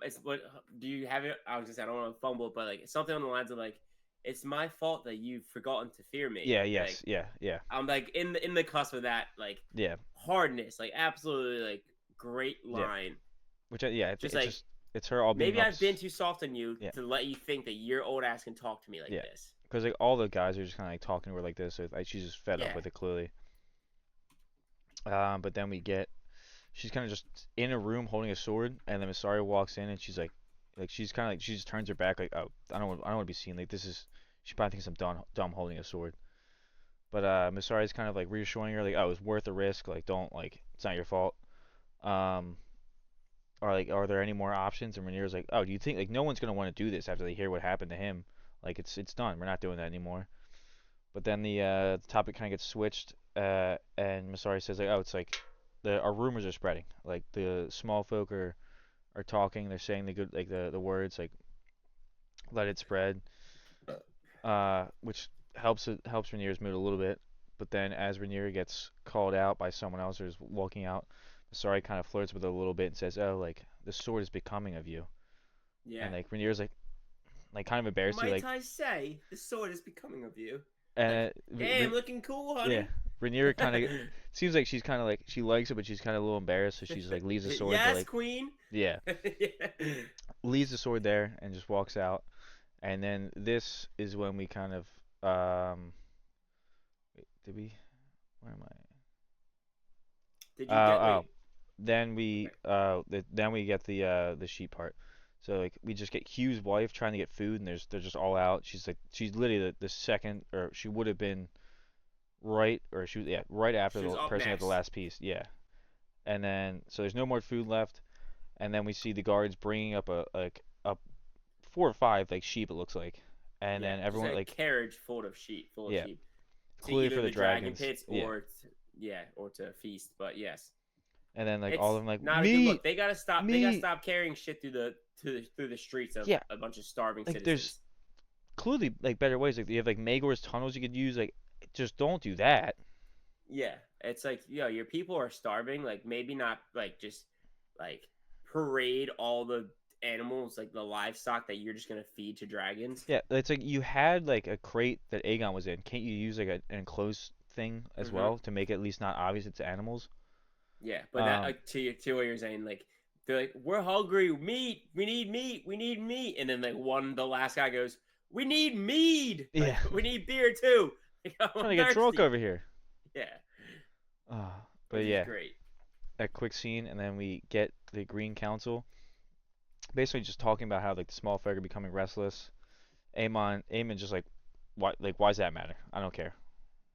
It's what do you have it?" I was just I don't want to fumble, but like something on the lines of like, "It's my fault that you've forgotten to fear me." yeah, Like yes, yeah, yeah, I'm like in the cusp of that like yeah, hardness, like absolutely like great yeah. line. Yeah, Just it's like just it's her all being maybe I've been ups. too soft on you Yeah, to let you think that your old ass can talk to me like yeah. this. Because like all the guys are just kind of like talking to her like this, so like she's just fed up Yeah, with it clearly. But then we get she's kind of just in a room holding a sword, and then Masari walks in, and she's kind of like she just turns her back, like, oh, I don't want to be seen. Like this is, she probably thinks I'm dumb holding a sword. But Masari's kind of like reassuring her, like, oh, it's worth the risk. Like, don't like, it's not your fault. Um, or like, are there any more options? And Rhaenyra's like, oh, do you think like no one's gonna want to do this after they hear what happened to him? Like, it's done. We're not doing that anymore. But then the topic kind of gets switched, and Masari says like, oh, it's like our rumors are spreading. Like the small folk are talking. They're saying the good like the words like let it spread, which helps Rhaenyra's mood a little bit. But then as Rhaenyra gets called out by someone else or is walking out, Masari kind of flirts with her a little bit and says, "Oh, like the sword is becoming of you." yeah. And like Rhaenyra's like kind of embarrassed to Might like, I say, the sword is becoming of you. Like, and damn, looking cool, yeah, honey. Rhaenyra kind of seems like she's kind of like she likes it, but she's kind of a little embarrassed, so she just like leaves the sword to Yes, like, queen. yeah, Yeah. leaves the sword there and just walks out. And then this is when we kind of wait, did we? Where am Did I? you get Oh, wait? Okay. then we get the sheep part. So like we just get Hugh's wife trying to get food, and they're just all out. She's literally the second, or she would have been right, or she was, yeah, right after She was the up person at the next. last piece, yeah. And then so there's no more food left, and then we see the guards bringing up a 4 or 5 like sheep, it looks like, and Yeah, then just everyone a like, carriage full of yeah, sheep, to clearly either for the the dragon dragons, pits yeah. or yeah, or to feast. But yes, And then like all it's of them like not a good look. meat, They gotta stop. They gotta meat, stop carrying shit through the streets of yeah. a bunch of starving Like there's citizens. clearly like better ways. Like you have like Magor's tunnels you could use. Like just don't do that. Yeah, it's like your people are starving. Like maybe not like just like parade all the animals like the livestock that you're just gonna feed to dragons. Yeah, it's like you had like a crate that Aegon was in. Can't you use like an enclosed thing as Mm-hmm. well to make it at least not obvious it's animals? Yeah, but that Um, to what you're saying, like they're like, we're hungry, meat, we need meat, we need meat, and then like the last guy goes, we need mead, like yeah, we need beer too. Like, I'm trying to get drunk thirsty. over here. Yeah, But which is yeah, great. a quick scene, and then we get the Green Council basically just talking about how like the small folk are becoming restless. Aemon just like why does that matter? I don't care.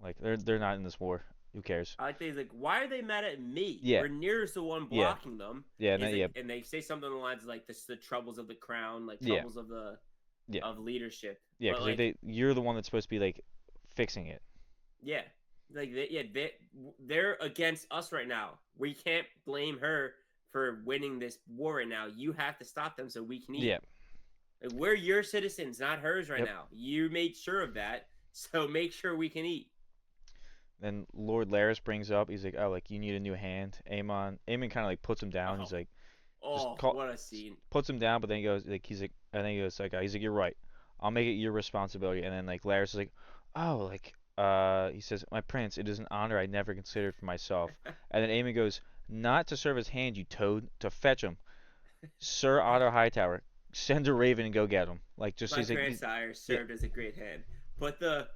Like they're not in this war. Who cares? I like things like, why are they mad at me? Yeah, Rhaenyra's the one yeah, blocking them. yeah, Is yeah, like, and they say something along the lines of, like this, the troubles of the crown, like yeah, troubles yeah, of leadership. yeah. But Because like like, you're the one that's supposed to be like fixing it. yeah, like they're against us right now. We can't blame her for winning this war right now. You have to stop them so we can eat. Yeah, Like, we're your citizens, not hers right yep. now. You made sure of that, so make sure we can eat. Then Lord Laris brings up, he's like, oh, like you need a new hand. Aemon kind of like puts him down. He's Oh, like, just oh, call, what a scene! puts him down. But then he goes, like, and then he goes, like, he's like, you're right. I'll make it your responsibility. And then like Laris is like, oh, like, he says, my prince, it is an honor I never considered for myself. And then Aemon goes, not to serve as hand, you toad, to fetch him, Sir Otto Hightower. Send a raven and go get him. Like, just My he's like, grandsire yeah, served as a great hand, but the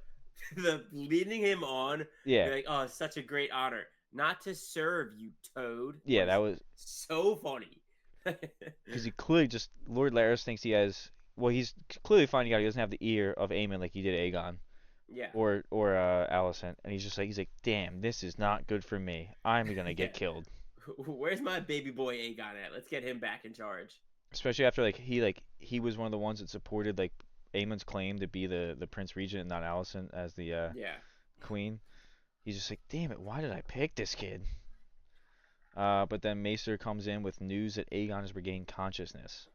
The leading him on, be Yeah, like, oh, it's such a great honor. Not to serve you, Toad, yeah, that was was so funny. because he clearly just Lord Laris thinks he has. Well, he's clearly finding out he doesn't have the ear of Aemon like he did Aegon Yeah. or Alicent, and he's like, damn, this is not good for me. I'm gonna Yeah. get killed. Where's my baby boy Aegon at? Let's get him back in charge. Especially after he was one of the ones that supported like Aemon's claim to be the Prince Regent and not Alicent as the Yeah. queen. He's just like, damn it, why did I pick this kid? But then Maester comes in with news that Aegon has regained consciousness.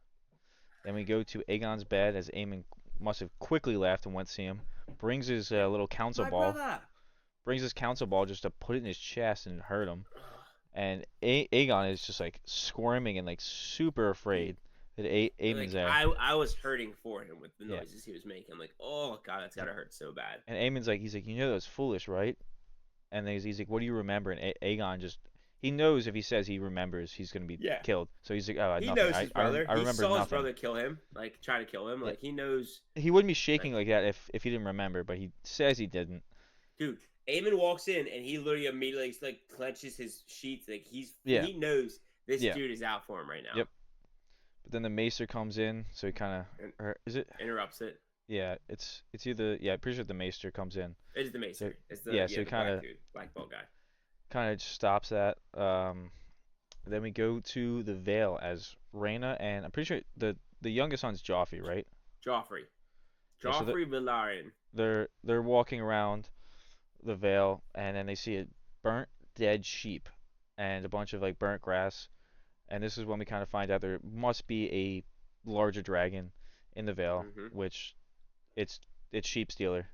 Then we go to Aegon's bed as Aemon must have quickly left and went to see him. Brings his Yeah. little council My ball. brother. Brings his council ball just to put it in his chest and hurt him. And Aegon is just like squirming and like super Dude, afraid that Aemon's like there. I was hurting for him with the Yeah. noises he was making. I'm like, oh god, that's gotta hurt so bad. And Aemon's like, he's like, you know that's foolish, right? And then he's like, what do you remember? And Aegon just, he knows if he says he remembers, he's gonna be Yeah. killed. So he's like, oh, He nothing. knows his brother. I He remember saw his nothing. brother kill him, like try to kill him. Yeah. Like he knows. He wouldn't be Like, shaking like that if he didn't remember, but he says he didn't. dude, Eamon walks in and he literally immediately like clenches his sheets. Like Yeah. he knows this Yeah. dude is out for him right now. Yep. But then the Maester comes in, so he kind And of, is it? interrupts it. Yeah, it's either yeah, I'm pretty sure the Maester comes in. It is the So Maester. It's the yeah, yeah so he the black dude, black ball guy. kind of stops that. Then we go to the Vale as Rhaena and I'm pretty sure the youngest son's Joffrey, right? Joffrey. Yeah, so Joffrey Velaryon. they're walking around the Vale and then they see a burnt dead sheep and a bunch of like burnt grass. And this is when we kind of find out there must be a larger dragon in the Vale, Mm-hmm. which it's it's Sheep Stealer.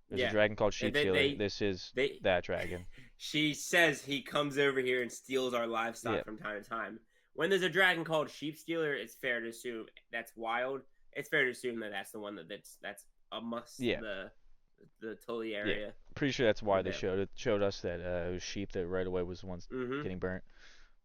There's a Yeah, dragon called and Sheep then Stealer. This is they that dragon. she says he comes over here and steals our Yeah, livestock from time to time. When there's a dragon called Sheep Stealer, it's fair to assume that's wild. It's fair to assume that that's the one that's amongst yeah, the Tully yeah. area. Pretty sure that's why The they Vale. showed us that it was sheep that right away was the ones Mm-hmm. getting burnt.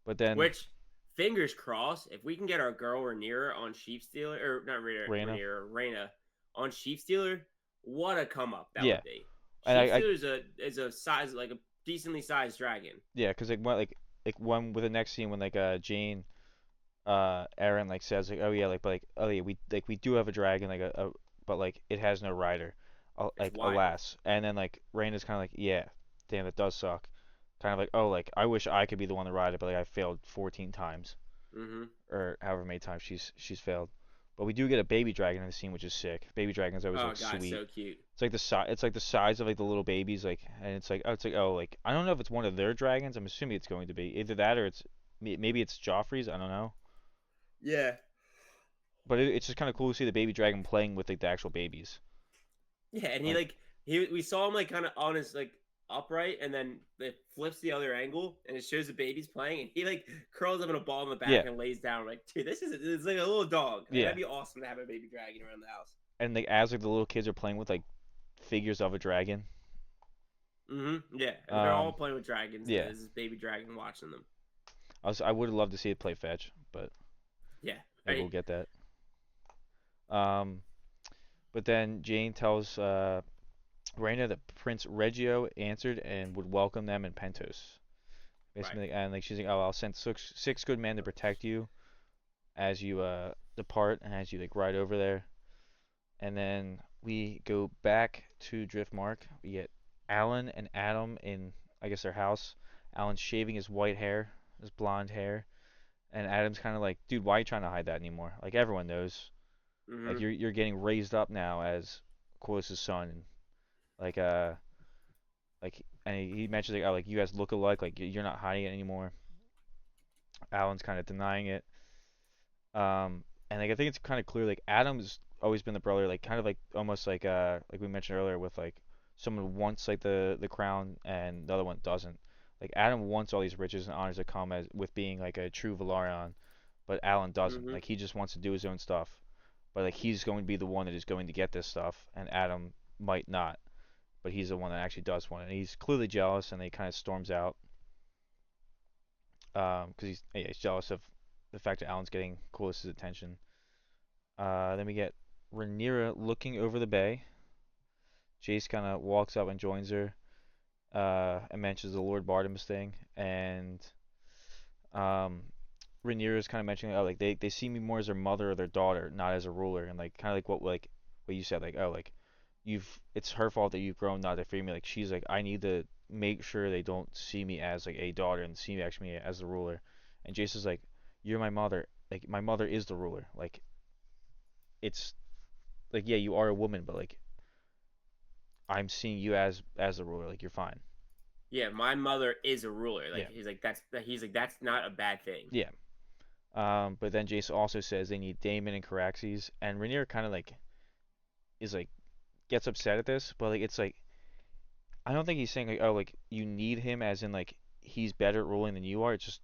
But then Which, fingers crossed, if we can get our girl Rhaenyra on Sheep Stealer, or not Rhaena, Rhaena on Sheep Stealer, what a come up that yeah, would be. and Sheep I Stealer is a size like a decently sized dragon. yeah, because like one with the next scene when like Jane Aaron like says like oh yeah like but like oh yeah we do have a dragon like a but like it has no rider It's like wild. alas and then like Rain is kind of like yeah damn it does suck kind of like oh like I wish I could be the one to ride it but like I failed 14 times Mm-hmm. or however many times she's failed but we do get a baby dragon in the scene which is sick baby dragons always Oh look god, sweet so cute. it's like the size of like the little babies like and it's like oh like I don't know if it's one of their dragons I'm assuming it's going to be either that or it's maybe it's Joffrey's I don't know Yeah. but it's just kind of cool to see the baby dragon playing with like the actual babies. Yeah, and he Like, like he we saw him like kind of on his like upright, and then it flips the other angle, and it shows the baby's playing, and he like curls up in a ball in the back yeah, and lays down. Like, dude, this is it's like a little dog. Like, yeah, that'd be awesome to have a baby dragon around the house. and like as like the little kids are playing with like figures of a dragon. Mm-hmm. Yeah, they're all Um, playing with dragons, and yeah, there's this baby dragon watching them. I would love to see it play fetch, but Yeah, maybe right. we'll get that. Um, but then Jane tells Rhaena that Prince Reggio answered and would welcome them in Pentos. Right. Basically, and like she's like, oh, I'll send six good men to protect you as you depart and as you like ride over there. And then we go back to Driftmark. We get Alan and Adam in, I guess, their house. Alan's shaving his white hair, his blonde hair, and Adam's kind of like, dude, why are you trying to hide that anymore? Like everyone knows. Like Mm-hmm. you're getting raised up now as Corliss's son, and like and he mentions like, oh, like you guys look alike. Like you're not hiding it anymore. Alan's kind of denying it. And like I think it's kind of clear like Adam's always been the brother, like kind of like almost like we mentioned earlier with like someone wants like the crown and the other one doesn't. Like Adam wants all these riches and honors that come as with being like a true Valarian, but Alan doesn't. Mm-hmm. Like he just wants to do his own stuff. But like he's going to be the one that is going to get this stuff, and Adam might not. But he's the one that actually does want it. And he's clearly jealous, and he kind of storms out because he's jealous of the fact that Alan's getting Corliss's attention. Then we get Rhaenyra looking over the bay, Jace kind of walks up and joins her, and mentions the Lord Bartimus thing, and um, Rhaenyra is kind of mentioning, oh, like they see me more as their mother or their daughter, not as a ruler, and like kind of like what you said, like oh like you've it's her fault that you've grown not to fear me. Like she's like I need to make sure they don't see me as like a daughter and see me actually as the ruler. And Jace is like, you're my mother. Like my mother is the ruler. Like it's like yeah, you are a woman, but like I'm seeing you as the ruler. Like you're fine. Yeah, my mother is a ruler. Like Yeah, he's like that's not a bad thing. yeah. But then Jace also says they need Daemon and Caraxes, and Rhaenyra kind of like is like gets upset at this, but like it's like I don't think he's saying like oh like you need him as in like he's better at ruling than you are. It's just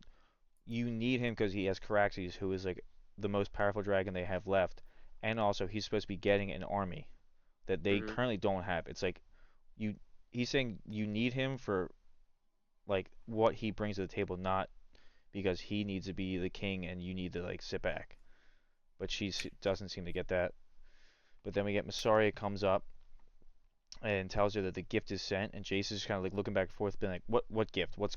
you need him because he has Caraxes, who is like the most powerful dragon they have left, and also he's supposed to be getting an army that they Mm-hmm. currently don't have. It's like you he's saying you need him for like what he brings to the table, not because he needs to be the king and you need to like sit back. But she doesn't seem to get that. But then we get Massaria comes up and tells her that the gift is sent, and Jace is kind of like looking back and forth, being like, "What gift? What's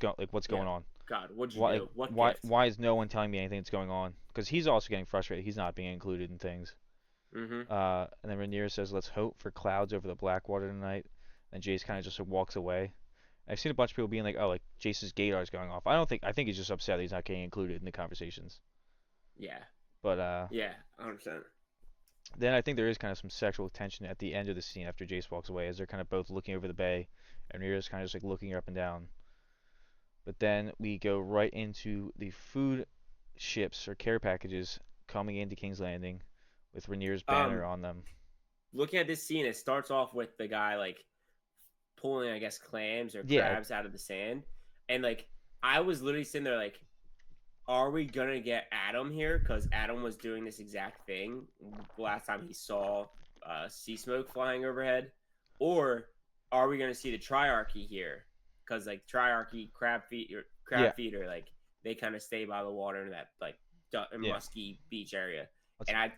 Yeah. going on? God, what'd you Why like do? What why gift? why is no one telling me anything that's going on?" Because he's also getting frustrated. He's not being included in things. Mm-hmm. And then Rhaenyra says, "Let's hope for clouds over the Blackwater tonight." And Jace kind of just like, walks away. I've seen a bunch of people being like, "Oh, like Jace's gator is going off." I don't think. I think he's just upset that he's not getting included in the conversations. Yeah. But Yeah. 100%. then I think there is kind of some sexual tension at the end of the scene after Jace walks away, as they're kind of both looking over the bay, and Rhaenyra's kind of just like looking up and down. But then we go right into the food ships or care packages coming into King's Landing with Rhaenyra's banner Um, on them. looking at this scene, it starts off with the guy like pulling, I guess, clams or Yeah, crabs out of the sand, and like I was literally sitting there like, are we gonna get Adam here? Because Adam was doing this exact thing last time he saw sea smoke flying overhead, or are we gonna see the Triarchy here? Because like Triarchy yeah, crab feeder, like they kind of stay by the water in that like yeah. musky beach area, Let's, and I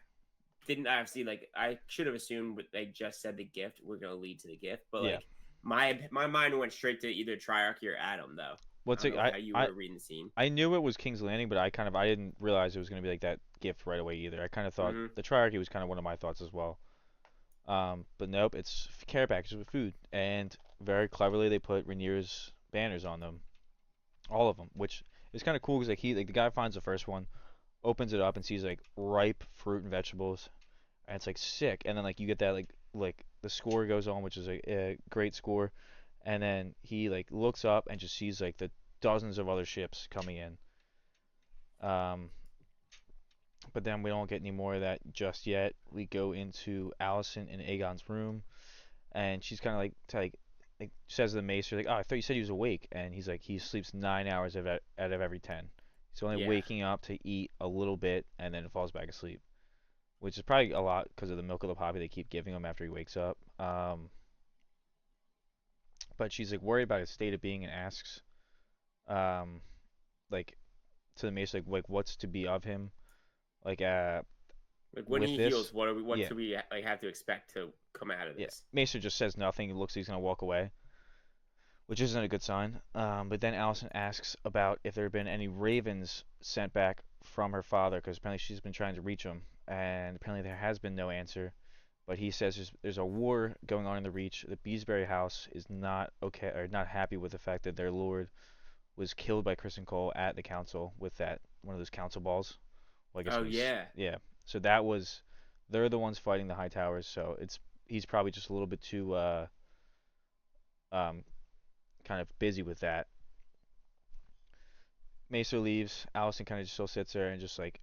didn't obviously like I should have assumed what they just said the gift we're gonna lead to the gift, but yeah. like my mind went straight to either Triarchy or Adam though. I What's don't it? know how you were reading the scene. I knew it was King's Landing, but I didn't realize it was gonna be like that gift right away either. I kind of thought Mm-hmm. the Triarchy was kind of one of my thoughts as well. But nope, it's care packages with food, and very cleverly they put Rhaenyra's banners on them, all of them, which is kind of cool because like the guy finds the first one, opens it up and sees like ripe fruit and vegetables, and it's like sick. And then like you get that like the score goes on, which is a great score, and then he like looks up and just sees like the dozens of other ships coming in. Um, but then we don't get any more of that just yet. We go into Allison in Aegon's room, and she's kind of like says to the maester like, "Oh, I thought you said he was awake," and he's like, he sleeps 9 hours out of every 10. He's only Yeah. waking up to eat a little bit and then falls back asleep, which is probably a lot because of the milk of the poppy they keep giving him after he wakes up. But she's like worried about his state of being and asks, um, like to the maester like what's to be of him, like Like when with he this. heals, what Yeah, should we like have to expect to come out of yeah. this? Maester just says nothing. It looks like he's gonna walk away, which isn't a good sign. But then Allison asks about if there have been any ravens sent back from her father, because apparently she's been trying to reach him, and apparently there has been no answer. But he says there's a war going on in the Reach. The Beesbury House is not okay or not happy with the fact that their lord was killed by Kristen Cole at the council with that one of those council balls. Well, I guess Oh when he's yeah, yeah. So that was they're the ones fighting the High Towers. So it's he's probably just a little bit too um kind of busy with that. Mesa leaves. Allison kind of just still sits there and just like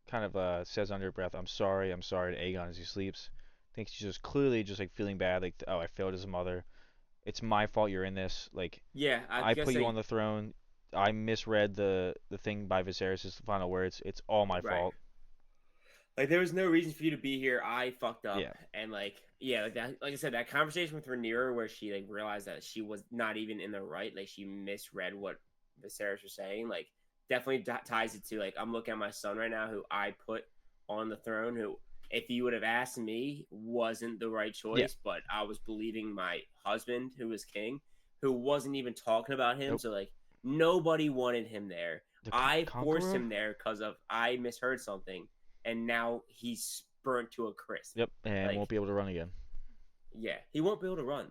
kind of says under her breath, I'm sorry" to Aegon as he sleeps. I think she's just clearly just like feeling bad, like, oh, I failed as a mother. It's my fault you're in this. Like, yeah. I I put guess you I on the throne. I misread the thing by Viserys' final words. It's all my right. fault. Like there was no reason for you to be here. I fucked up, Yeah, and like yeah, like that. Like I said, that conversation with Rhaenyra where she like realized that she was not even in the right. Like she misread what Viserys was saying. Like definitely ties it to like I'm looking at my son right now, who I put on the throne, who if you would have asked me, wasn't the right Yeah. choice. But I was believing my husband, who was king, who wasn't even talking about him. Nope. So like nobody wanted him there. The I forced Conqueror. him there because of I misheard something, and now he's burnt to a crisp. Yep. And Like won't be able to run again. yeah, he won't be able to run.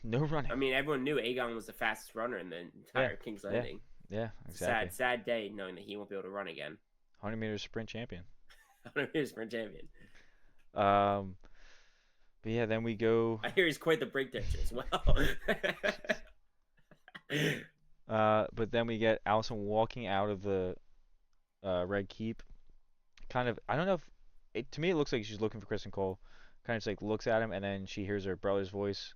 No running. I mean, everyone knew Aegon was the fastest runner in the Yeah. entire King's Yeah. Landing. Yeah. It's a Exactly. sad day knowing that he won't be able to run again. 100 meter sprint champion. 100 for champion. Um. But yeah, then we go. I hear he's quite the breakdancer as well. But then we get Allison walking out of the Red Keep. Kind of. I don't know if. To me, it looks like she's looking for Kristen Cole. Kind of just like looks at him, and then she hears her brother's voice,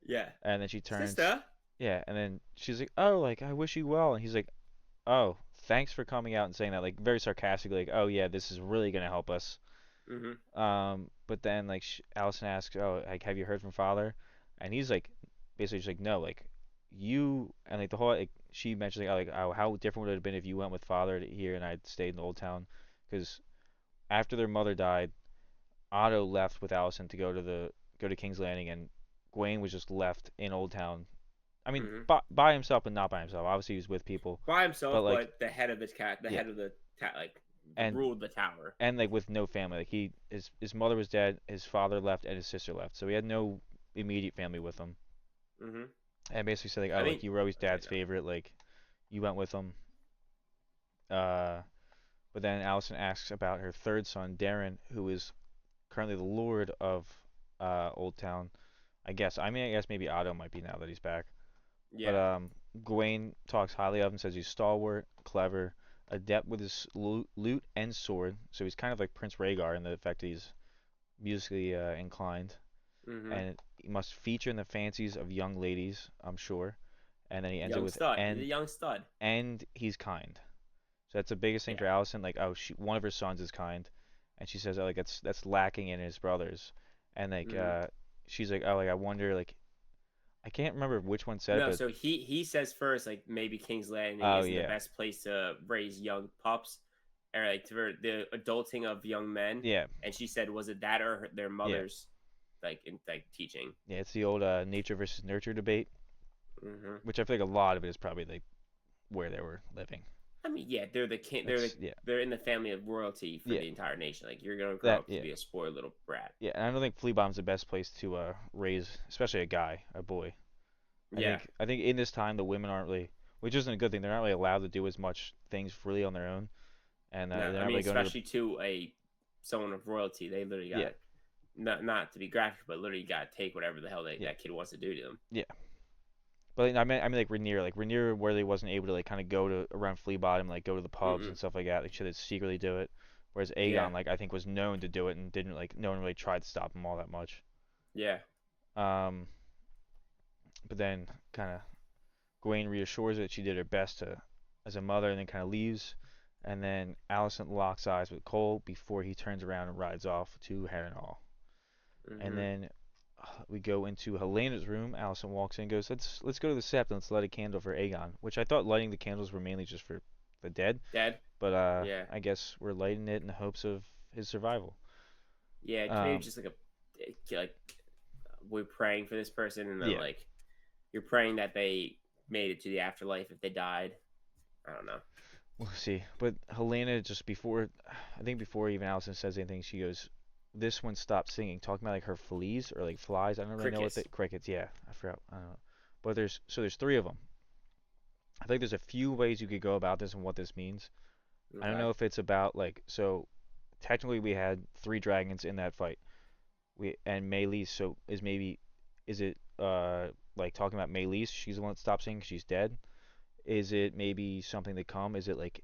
Yeah, and then she turns. sister. Yeah, and then she's like, "Oh, like I wish you well," and he's like, "Oh, thanks for coming out and saying that," like very sarcastically, like, "Oh yeah, this is really gonna help us." Mm-hmm. But then like Allison asks, "Oh, like have you heard from father?" And he's like, basically just like, "No, like you," and like the whole like she mentioned like, oh, how different would it have been if you went with father here and I'd stayed in the old town, because after their mother died, Otto left with Allison to go to King's Landing, and Gawain was just left in Old Town. I mean, Mm-hmm. by himself, but not by himself. Obviously, he was with people, By but himself, like, but the head of the cat, the yeah, head of the like and ruled the tower. like with no family. Like his mother was dead, his father left, and his sister left, so he had no immediate family with him. Mm-hmm. And basically said like, I oh, mean, like you were always okay, dad's go. favorite, like you went with him. Uh, but then Allison asks about her third son, Darren, who is currently the lord of Old Town. I guess. I mean, I guess maybe Otto might be now that he's back. But Yeah. Gawain talks highly of him, says he's stalwart, clever, adept with his lute and sword. So he's kind of like Prince Rhaegar in the fact that he's musically inclined, Mm-hmm. and he must feature in the fancies of young ladies, I'm sure. And then he ends it Young with stud. He's a young stud. and he's kind. So that's the biggest thing Yeah. for Allison. Like, oh, one of her sons is kind, and she says, oh, like that's lacking in his brothers, and like Mm-hmm. she's like, oh, like I wonder, like I can't remember which one said it, No, but so he says first like maybe King's Landing oh isn't the yeah, best place to raise young pups or like for the adulting of young men. yeah, And she said, was it that or their yeah, mothers like in like teaching? yeah. It's the old nature versus nurture debate, Mm-hmm. which I feel like a lot of it is probably like where they were living. I mean, yeah, they're the king. That's yeah, They're in the family of royalty for yeah, the entire nation. Like you're gonna grow that up to yeah, be a spoiled little brat. yeah. And I don't think flea bomb's the best place to raise, especially a guy, a boy. Yeah, I think in this time the women aren't really, which isn't a good thing. They're not really allowed to do as much things freely on their own, and no, they're I not mean really going to the especially to a someone of royalty, they literally yeah, got not to be graphic, but literally got to take whatever the hell yeah, that kid wants to do to them. yeah. But I mean like Rainier, where they wasn't able to like kind of go to around Flea Bottom, like go to the pubs Mm-mm. and stuff like that. Like should secretly do it, whereas Yeah, Aegon, like I think, was known to do it and didn't like no one really tried to stop him all that much. yeah. Um, but then kind of Gwen reassures her that she did her best to as a mother, and then kind of leaves. And then Alicent locks eyes with Cole before he turns around and rides off to Harrenhal. And Mm-hmm. then we go into Helena's room. Alicent walks in and goes, let's go to the sept and let's light a candle for Aegon. Which I thought lighting the candles were mainly just for the dead, Dad. but Yeah, I guess we're lighting it in the hopes of his survival. yeah. Maybe Um, just like we're praying for this person, and then yeah, like you're praying that they made it to the afterlife if they died. I don't know. we'll see. But Helena just before, I think before even Alicent says anything, she goes, "This one stopped singing," talking about like her fleas or like flies. I don't really know what the Crickets. crickets. Yeah, I forgot. I don't know. But there's three of them. I think there's a few ways you could go about this and what this means. I don't Okay. know if it's about like so. Technically, we had three dragons in that fight. We and Meleys. So is it like talking about Meleys? She's the one that stopped singing. She's dead. Is it maybe something to come? Is it like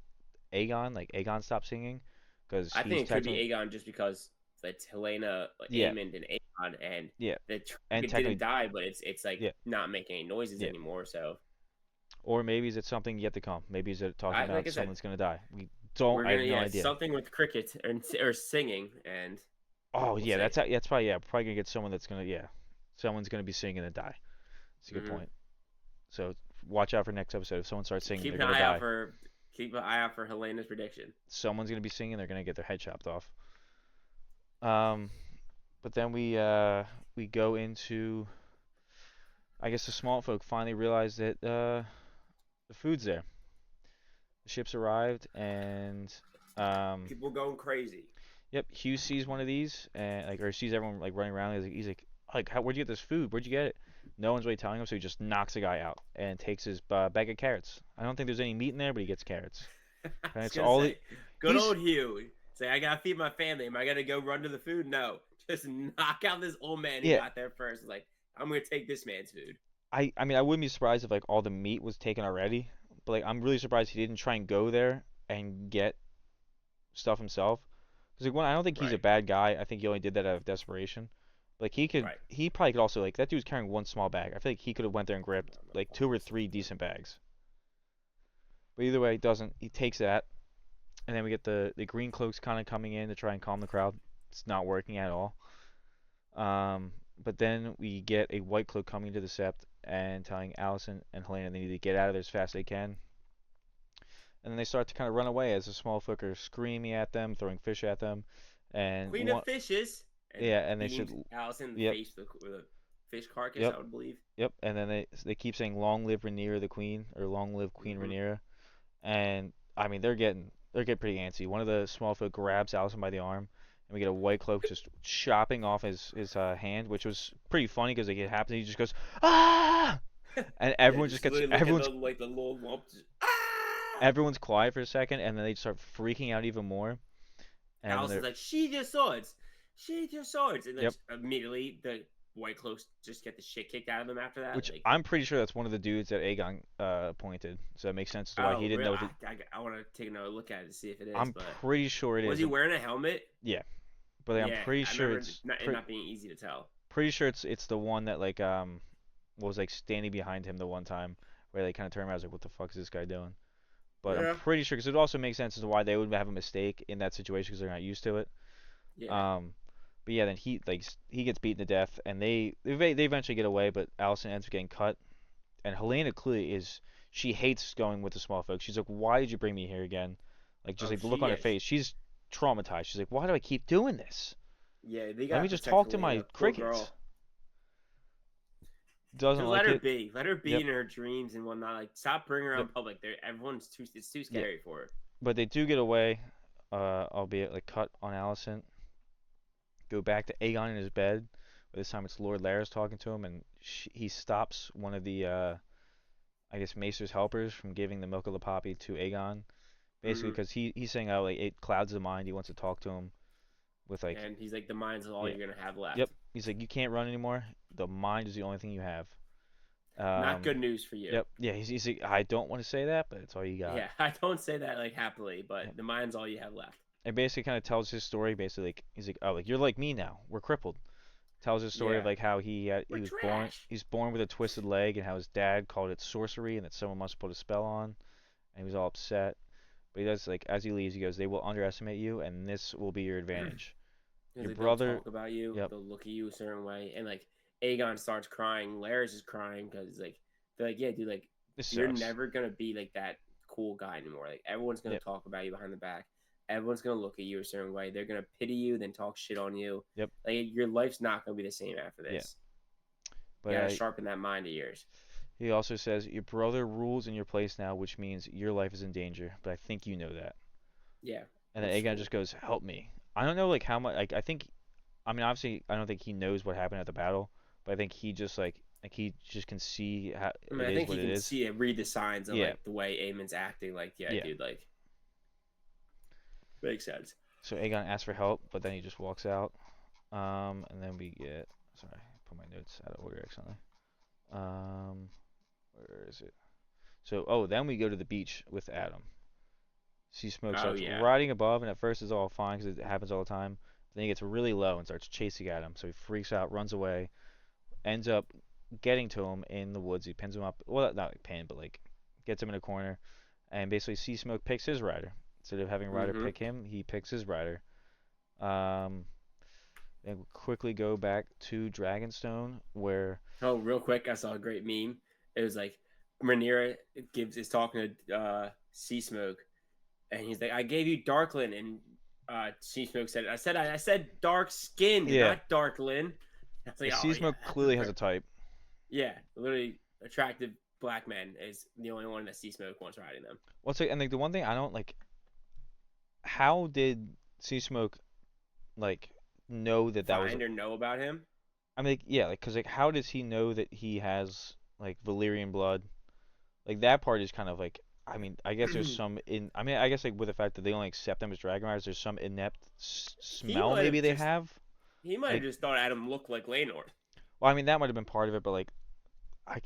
Aegon? Like Aegon stopped singing because I he's think it could be technically Aegon just because it's Helena, like yeah, Aemond, and Aegon, and yeah, the and it didn't technically die, but it's like yeah, not making any noises yeah. anymore. So Or maybe is it something yet to come? Maybe is it talking I like about I said, someone's gonna die? We don't. we're I have gonna no yeah idea. something with cricket or singing, and Oh we'll yeah, see. that's probably yeah, probably gonna get someone that's gonna yeah, someone's gonna be singing and die. That's a good Hmm. point. So watch out for next episode. If someone starts singing, Keep they're an gonna eye out die. for keep an eye out for Helena's prediction. Someone's gonna be singing, they're gonna get their head chopped off. Um, but then we go into, I guess the small folk finally realize that the food's there. The ships arrived, and um, People going crazy. yep, Hugh sees one of these, and or sees everyone like running around. He's like, where'd you get this food? Where'd you get it? No one's really telling him, so he just knocks the guy out and takes his bag of carrots. I don't think there's any meat in there, but he gets carrots. I And was it's gonna all say, good he's. old Hugh. Say, I gotta feed my family. Am I gonna go run to the food? No, just knock out this old man who Yeah, got there first. Like, I'm gonna take this man's food. I mean I wouldn't be surprised if like all the meat was taken already, but like I'm really surprised he didn't try and go there and get stuff himself. Because like one, I don't think he's a Right, bad guy. I think he only did that out of desperation. Like right. he probably could also like that dude's carrying one small bag. I feel like he could have went there and No, grabbed no like two or balls. three decent bags. But either way, he doesn't. He takes that, and then we get the green cloaks kind of coming in to try and calm the crowd. It's not working at all. But then we get a white cloak coming to the sept and telling Allison and Helena they need to get out of there as fast as they can. And then they start to kind of run away as the small folk are screaming at them, throwing fish at them, and Queen of one, fishes, and yeah, and they said, beams Allison in the yep, face with a fish carcass. yep, I would believe. yep, and then they keep saying "Long live Rhaenyra the Queen" or "Long live Queen Mm-hmm. Rhaenyra," and I mean they're getting pretty antsy. One of the small folk grabs Allison by the arm, and we get a white cloak just chopping off his hand, which was pretty funny because like it happens, he just goes ah, and Yeah, just literally look at the little lump. Just, ah! everyone's quiet for a second, and then they start freaking out even more, and then Allison's they're like, she just swords, she just swords, and like yep. immediately the white cloaks just get the shit kicked out of them after that. Which Like, I'm pretty sure that's one of the dudes that Aegon appointed, so that makes sense as to why he oh, didn't really? know. I want to take another look at it to see if it is. I'm But pretty sure it was is. he wearing a helmet? Yeah, but like, I'm Yeah, I remember it not being easy to tell. pretty sure it's the one that like was like standing behind him the one time where they kind of turned around. I was like, what the fuck is this guy doing? But I'm Yeah, pretty sure because it also makes sense as to why they would have a mistake in that situation because they're not used to it. yeah. Um, but yeah, then he gets beaten to death, and they eventually get away, but Allison ends up getting cut. And Helena clearly is she hates going with the small folks. She's like, why did you bring me here again? Like just Oh, like the look on she her is. face, she's traumatized. She's like, why do I keep doing this? Yeah, they Let gotta me just protect talk to my Helena. Poor crickets. girl. Doesn't Just like it. let her be Yep. in her dreams and whatnot. Like, stop bringing her Yep. out in public. Everyone's too. It's too Yep. scary for her. But they do get away, albeit like cut on Allison. Go back to Aegon in his bed. But this time it's Lord Larys talking to him, and he stops one of the I guess Maester's helpers from giving the milk of the poppy to Aegon. Basically, Mm-hmm. because he's saying oh like it clouds the mind. He wants to talk to him with like And he's like, the mind's all yeah. you're gonna have Yep. left. He's like, you can't run anymore. The mind is the only thing you have. Not good news for you. Yep. Yeah. He's like, I don't want to say that, but it's all you got. Yeah, I don't say that like happily, but Yep. the mind's all you have left. And basically, kind of tells his story. Basically, like he's like, oh, like you're like me now. We're crippled. Tells his story of Yeah, like how we're he was born. trash. He's born with a twisted leg, and how his dad called it sorcery, and that someone must put a spell on. And he was all upset. But he does like as he leaves, he goes, they will underestimate you, and this will be your advantage. Because Your like, they'll brother. talk about you, Yep. they'll look at you a certain way, and like Aegon starts crying. Laris is crying because like they're like, yeah, dude, like This you're sucks. never gonna be like that cool guy anymore. Like everyone's gonna Yep. talk about you behind the back. Everyone's gonna look at you a certain way. They're gonna pity you, then talk shit on you. Yep. Like your life's not gonna be the same after Yeah. this. But You gotta sharpen that mind of yours. he also says your brother rules in your place now, which means your life is in danger. But I think you know that. Yeah, And then it's Aegon true. just goes, "Help me." I don't know like how much. Like I think, I mean, obviously, I don't think he knows what happened at the battle, but I think he just like he just can see how I mean, it I is think what he it can is. see it, read the signs of Yeah, like the way Eamon's acting. Like, yeah, yeah. dude, like makes sense. So Aegon asks for help, but then he just walks out. And then we get. Sorry, I put my notes out of order accidentally. Um, where is it? So then we go to the beach with Adam. Sea Smoke Oh starts yeah, riding above, and at first it's all fine because it happens all the time. Then he gets really low and starts chasing at him. So he freaks out, runs away, ends up getting to him in the woods. He pins him up. Well, not like pin, but like gets him in a corner. And basically, Sea Smoke picks his rider. Instead of having Ryder mm-hmm. pick him, he picks his rider. Um, then we quickly go back to Dragonstone, where Oh, real quick, I saw a great meme. It was like Rhaenyra is talking to Sea Smoke, and he's like, "I gave you Darkland, and Sea Smoke said, I said dark skinned, Yeah, not dark Lynn. I was like, oh Sea yeah, Smoke that's a clearly has a type. yeah, literally attractive black men is the only one that Sea Smoke wants riding them. What's like, and like the one thing I don't like, how did Sea Smoke like know that that was? Find or know about him? I mean, like, yeah, like, cause like, how does he know that he has like Valyrian blood? Like that part is kind of like, I mean, I guess there's some in. I mean, I guess like with the fact that they only accept them as dragon riders, there's some inept he smell might maybe have they just have. he might have Like, just thought Adam looked like Laenor. well, I mean, that might have been part of it, but like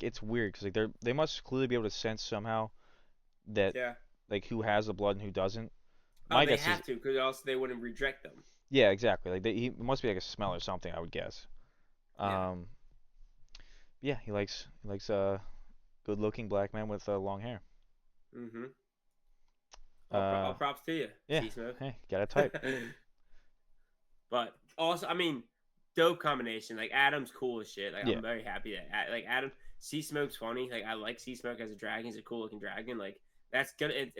it's weird because like they must clearly be able to sense somehow that Yeah. like who has the blood and who doesn't. Oh, My they guess is have to because else they wouldn't reject them. yeah, exactly. Like he must be like a smell or something, I would guess. Yeah. Um, yeah, he likes good-looking black man with long hair. Mm-hmm. All Uh, props to you, yeah, Sea Smoke. hey, got a type. But also, I mean, dope combination. Like Adam's cool as shit. Like Yeah, I'm very happy that like Adam Sea Smoke's funny. Like I like Sea Smoke as a dragon. He's a cool looking dragon. Like that's good.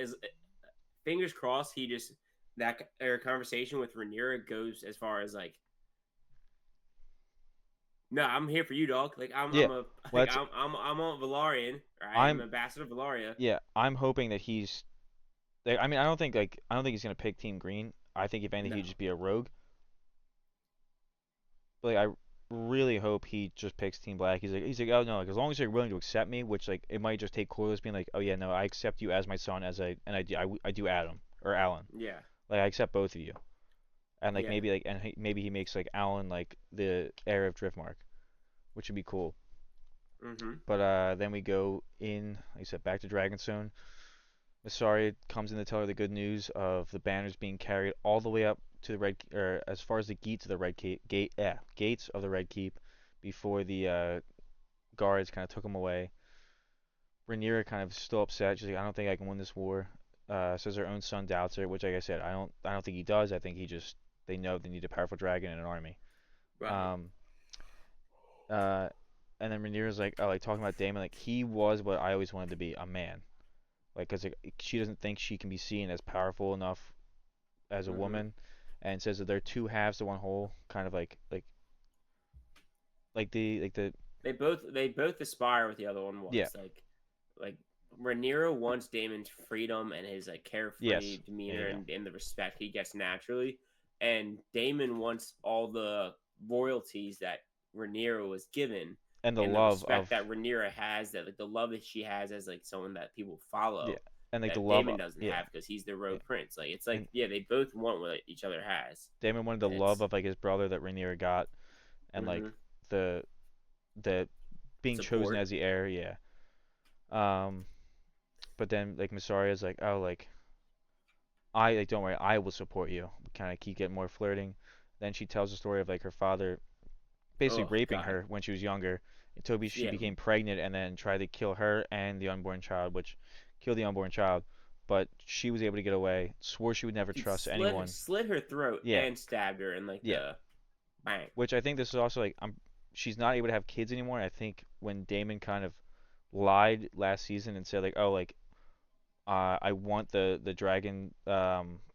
Fingers crossed. He just that their conversation with Rhaenyra goes as far as like, no, I'm here for you, dog. Like yeah. Well, that's I'm on Valarian. Right, I'm I'm ambassador of Valaria. yeah. I'm hoping that he's. Like, I mean, I don't think he's gonna pick Team Green. I think if anything, No, he'd just be a rogue. But like, I really hope he just picks Team Black. He's like, oh no, like as long as you're willing to accept me, which like it might just take Corliss being like, oh yeah, no, I accept you as my son, as I do Adam or Alan. yeah, Like I accept both of you, and like yeah. maybe like maybe he makes like Alan like the heir of Driftmark, which would be cool. Mm-hmm. But then we go in, like I said, back to Dragonstone. Mysaria comes in to tell her the good news of the banners being carried all the way up to the red, or as far as the gates of the red gates of the red keep, before the guards kind of took them away. Rhaenyra kind of still upset. She's like, I don't think I can win this war. Says her own son doubts her, which, like I said, I don't think he does. I think he just they know they need a powerful dragon and an army. Right. Um, uh, and then Rhaenyra's like, oh, like talking about Daemon, like he was what I always wanted to be, a man. Like, cause like, she doesn't think she can be seen as powerful enough as a Mm-hmm. woman, and says that they're two halves to one whole, kind of like the They both aspire what the other one yeah, wants. Like Rhaenyra wants Daemon's freedom and his like yes, carefree yeah, demeanor yeah, and the respect he gets naturally, and Daemon wants all the royalties that Rhaenyra was given and the and the love respect of that Rhaenyra has, that like the love that she has as like someone that people yeah, follow, and like the that love Daemon doesn't yeah, have because he's the yeah, rogue prince. Like it's like and yeah, they both want what each other has, Daemon wanted the and love it's of like his brother that Rhaenyra got, and mm-hmm, like the the being chosen support. as the heir, yeah. Um, but then like Mysaria's like, oh, like I like don't worry, I will support you. Kind of keep getting more flirting. Then she tells the story of like her father basically Oh raping God, her when she was younger. Until she yeah. became pregnant and then tried to kill her and the unborn child, which killed the unborn child. But she was able to get away. Swore she would never She trust slit anyone. slit her throat Yeah, and stabbed her in like yeah. the bang. Which I think this is also like she's not able to have kids anymore. I think when Daemon kind of lied last season and said like, oh, like I want the dragon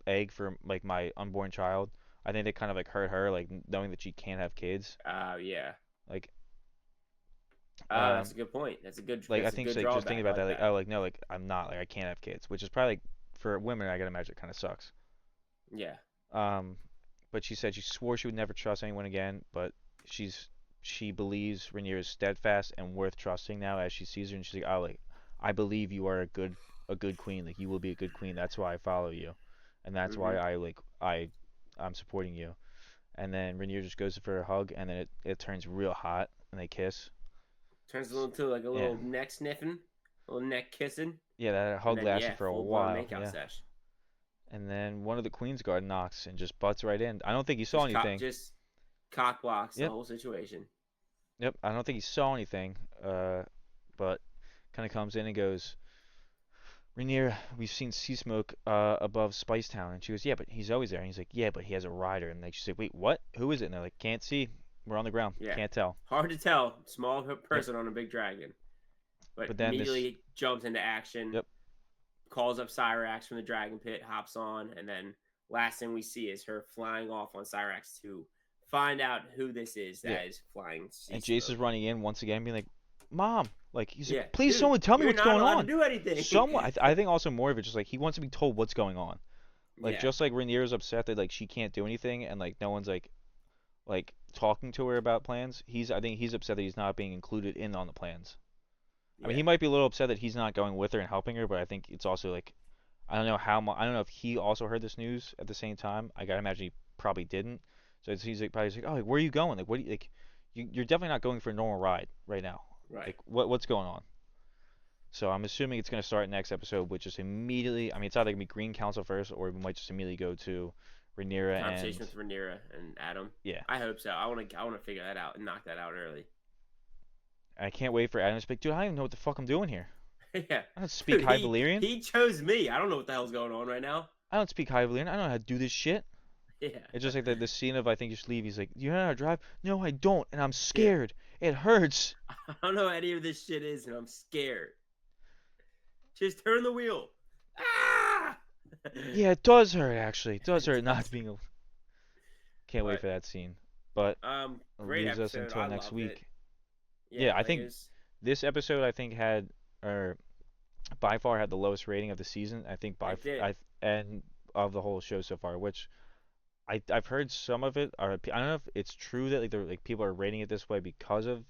egg for like my unborn child. I think they kind of like hurt her, like knowing that she can't have kids. Yeah. Like That's um a good point. That's a good like I that's a think good like just thinking drawback. I about that, like like that. oh like no, like I'm not, like I can't have kids, which is probably like for women I gotta imagine it kind of sucks. Yeah. Um, but she said she swore she would never trust anyone again, but she's she believes Rhaenyra is steadfast and worth trusting now as she sees her, and she's like, oh, like I believe you are a good queen, like you will be a good queen. That's why I follow you, and that's why Mm-hmm. I'm supporting you. And then Rhaenyra just goes for a hug, and then it turns real hot, and they kiss. Turns a little to like a Yeah, little neck sniffing, a little neck kissing, yeah, that and hug then lasted yeah, for a full blown while. makeout Yeah, sesh. and then one of the Queen's Guard knocks and just butts right in. I don't think he saw anything. Just cock blocks the Yep, whole situation. yep. I don't think he saw anything. But kind of comes in and goes, Rainier, we've seen sea smoke above Spice Town, and she goes, yeah, but he's always there. And he's like, yeah, but he has a rider. And like she's like, wait, what? Who is it? And they're like, can't see. We're on the ground. Yeah. Can't tell. Hard to tell. Small Yep. person on a big dragon, but But then this, immediately jumps into action, yep, calls up Cyrax from the dragon pit, hops on, and then last thing we see is her flying off on Cyrax to find out who this is Yeah. that is flying sea And Jace is smoke. running in once again, being like, "Mom!" Like he's like, Yeah, "Please, dude, someone tell me you're what's not going allowed to on." do anything. Someone, I think also more of it just like he wants to be told what's going on. Like Yeah, just like Rhaenyra's upset that like she can't do anything and like no one's like talking to her about plans. I think he's upset that he's not being included in on the plans. I mean, yeah, he might be a little upset that he's not going with her and helping her, but I think it's also like I don't know how much. I don't know if he also heard this news at the same time. I gotta imagine he probably didn't. So he's like probably like, oh, like, where are you going? Like, what do you like? You're definitely not going for a normal ride right now. right. Like, what's going on? So I'm assuming it's gonna start next episode with just immediately. I mean, it's either gonna be Green Council first, or we might just immediately go to The Rhaenyra conversation and with Rhaenyra and Adam. yeah. I hope so. I want to figure that out and knock that out early. I can't wait for Adam to speak. Dude, I don't even know what the fuck I'm doing here. Yeah, I don't speak dude, High he Valyrian. he chose me. I don't know what the hell's going on right now. I don't speak High Valyrian. I don't know how to do this shit. Yeah, It's just like the scene of I think you should leave. He's like, "Do you know how to drive?" No, I don't, and I'm yeah. scared. It hurts. I don't know what any of this shit is, and I'm scared. Just turn the wheel. Ah! Yeah, it does hurt actually. It does It hurt not does. being. Can't wait But for that scene. But it great leaves us episode. until I next loved it. week. Yeah, Yeah, I like it think was. this episode I think had or by far had the lowest rating of the season. I think It did. I and of the whole show so far, which I've heard some of it. Or I don't know if it's true that like people are rating it this way because of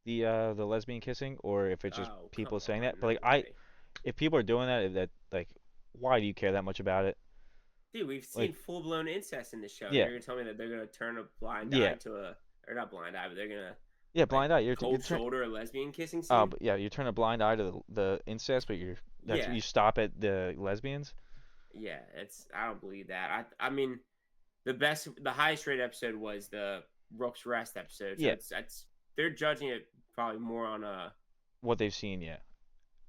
the lesbian kissing, or if it's just Oh, come people saying that. on, But no like way. if people are doing that, like why do you care that much about it? Dude, we've Like seen full blown incest in this show, and yeah, you're gonna tell me that they're gonna turn a blind eye yeah, to a, or not blind eye, but they're gonna yeah. like Blind eye. You're cold turn. shoulder a lesbian kissing Oh, scene? but yeah, you turn a blind eye to the incest, but that's Yeah, you stop at the lesbians. yeah. It's I don't believe that. I mean, the highest rated episode was the Rook's Rest episode, so Yeah, it's they're judging it probably more on what they've seen, yeah.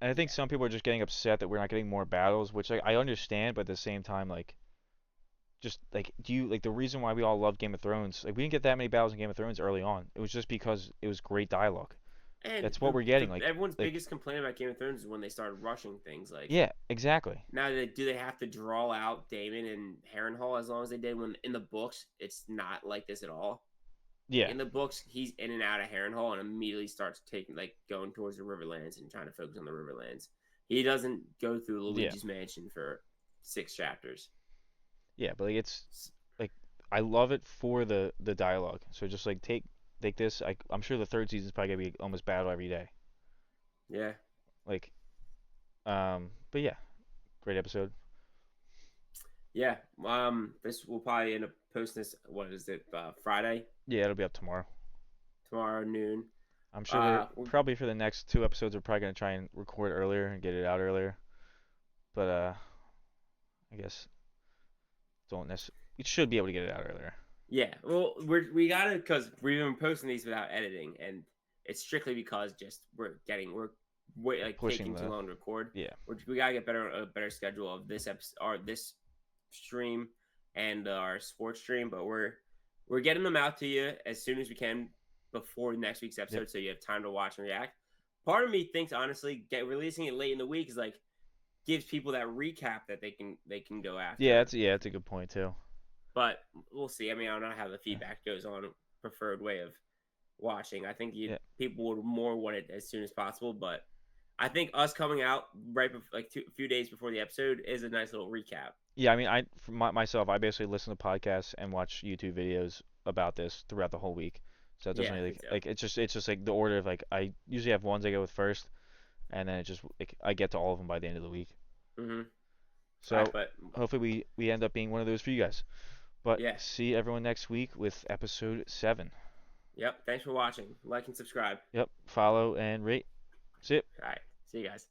And I think yeah. some people are just getting upset that we're not getting more battles, which I understand, but at the same time, like, just like, do you like the reason why we all love Game of Thrones? Like, we didn't get that many battles in Game of Thrones early on. It was just because it was great dialogue. And That's what we're getting. everyone's Like, biggest complaint about Game of Thrones is when they started rushing things. Like yeah, exactly. now, do they have to draw out Daemon and Harrenhal as long as they did? When in the books, it's not like this at all. Like Yeah, in the books, he's in and out of Harrenhal and immediately starts taking like going towards the Riverlands and trying to focus on the Riverlands. He doesn't go through yeah, Luigi's Mansion for 6 chapters. yeah. But like, it's like I love it for the dialogue. So just like take this. I'm sure the third season's probably gonna be almost battle every day. Yeah, Like, but yeah, great episode. yeah. This will probably end up posting this. What is it? Friday, Yeah, it'll be up tomorrow. tomorrow noon. I'm sure we're We're probably for the next two episodes we're probably gonna try and record earlier and get it out earlier. But I guess don't necessarily. You should be able to get it out earlier. Yeah, well, we gotta because we've been posting these without editing, and it's strictly because just we're like Pushing taking too the long to record. yeah We gotta get a better schedule of this episode or this stream and our sports stream, but we're getting them out to you as soon as we can before next week's yep episode, so you have time to watch and react. Part of me thinks honestly, releasing it late in the week is like gives people that recap that they can go after. yeah it's a good point too. But we'll see. I mean, I don't know how the Yeah feedback goes on preferred way of watching. I think yeah people would more want it as soon as possible, but I think us coming out right like a few days before the episode is a nice little recap. yeah. I mean for myself I basically listen to podcasts and watch YouTube videos about this throughout the whole week. So it doesn't Yeah, I really think so. like it's just like the order of like I usually have ones I go with first, and then it just like I get to all of them by the end of the week. Mm-hmm. All right, So but hopefully we end up being one of those for you guys. But yeah, see everyone next week with episode 7. yep. Thanks for watching. Like and subscribe. Yep. Follow and rate. See ya. All right, see you guys.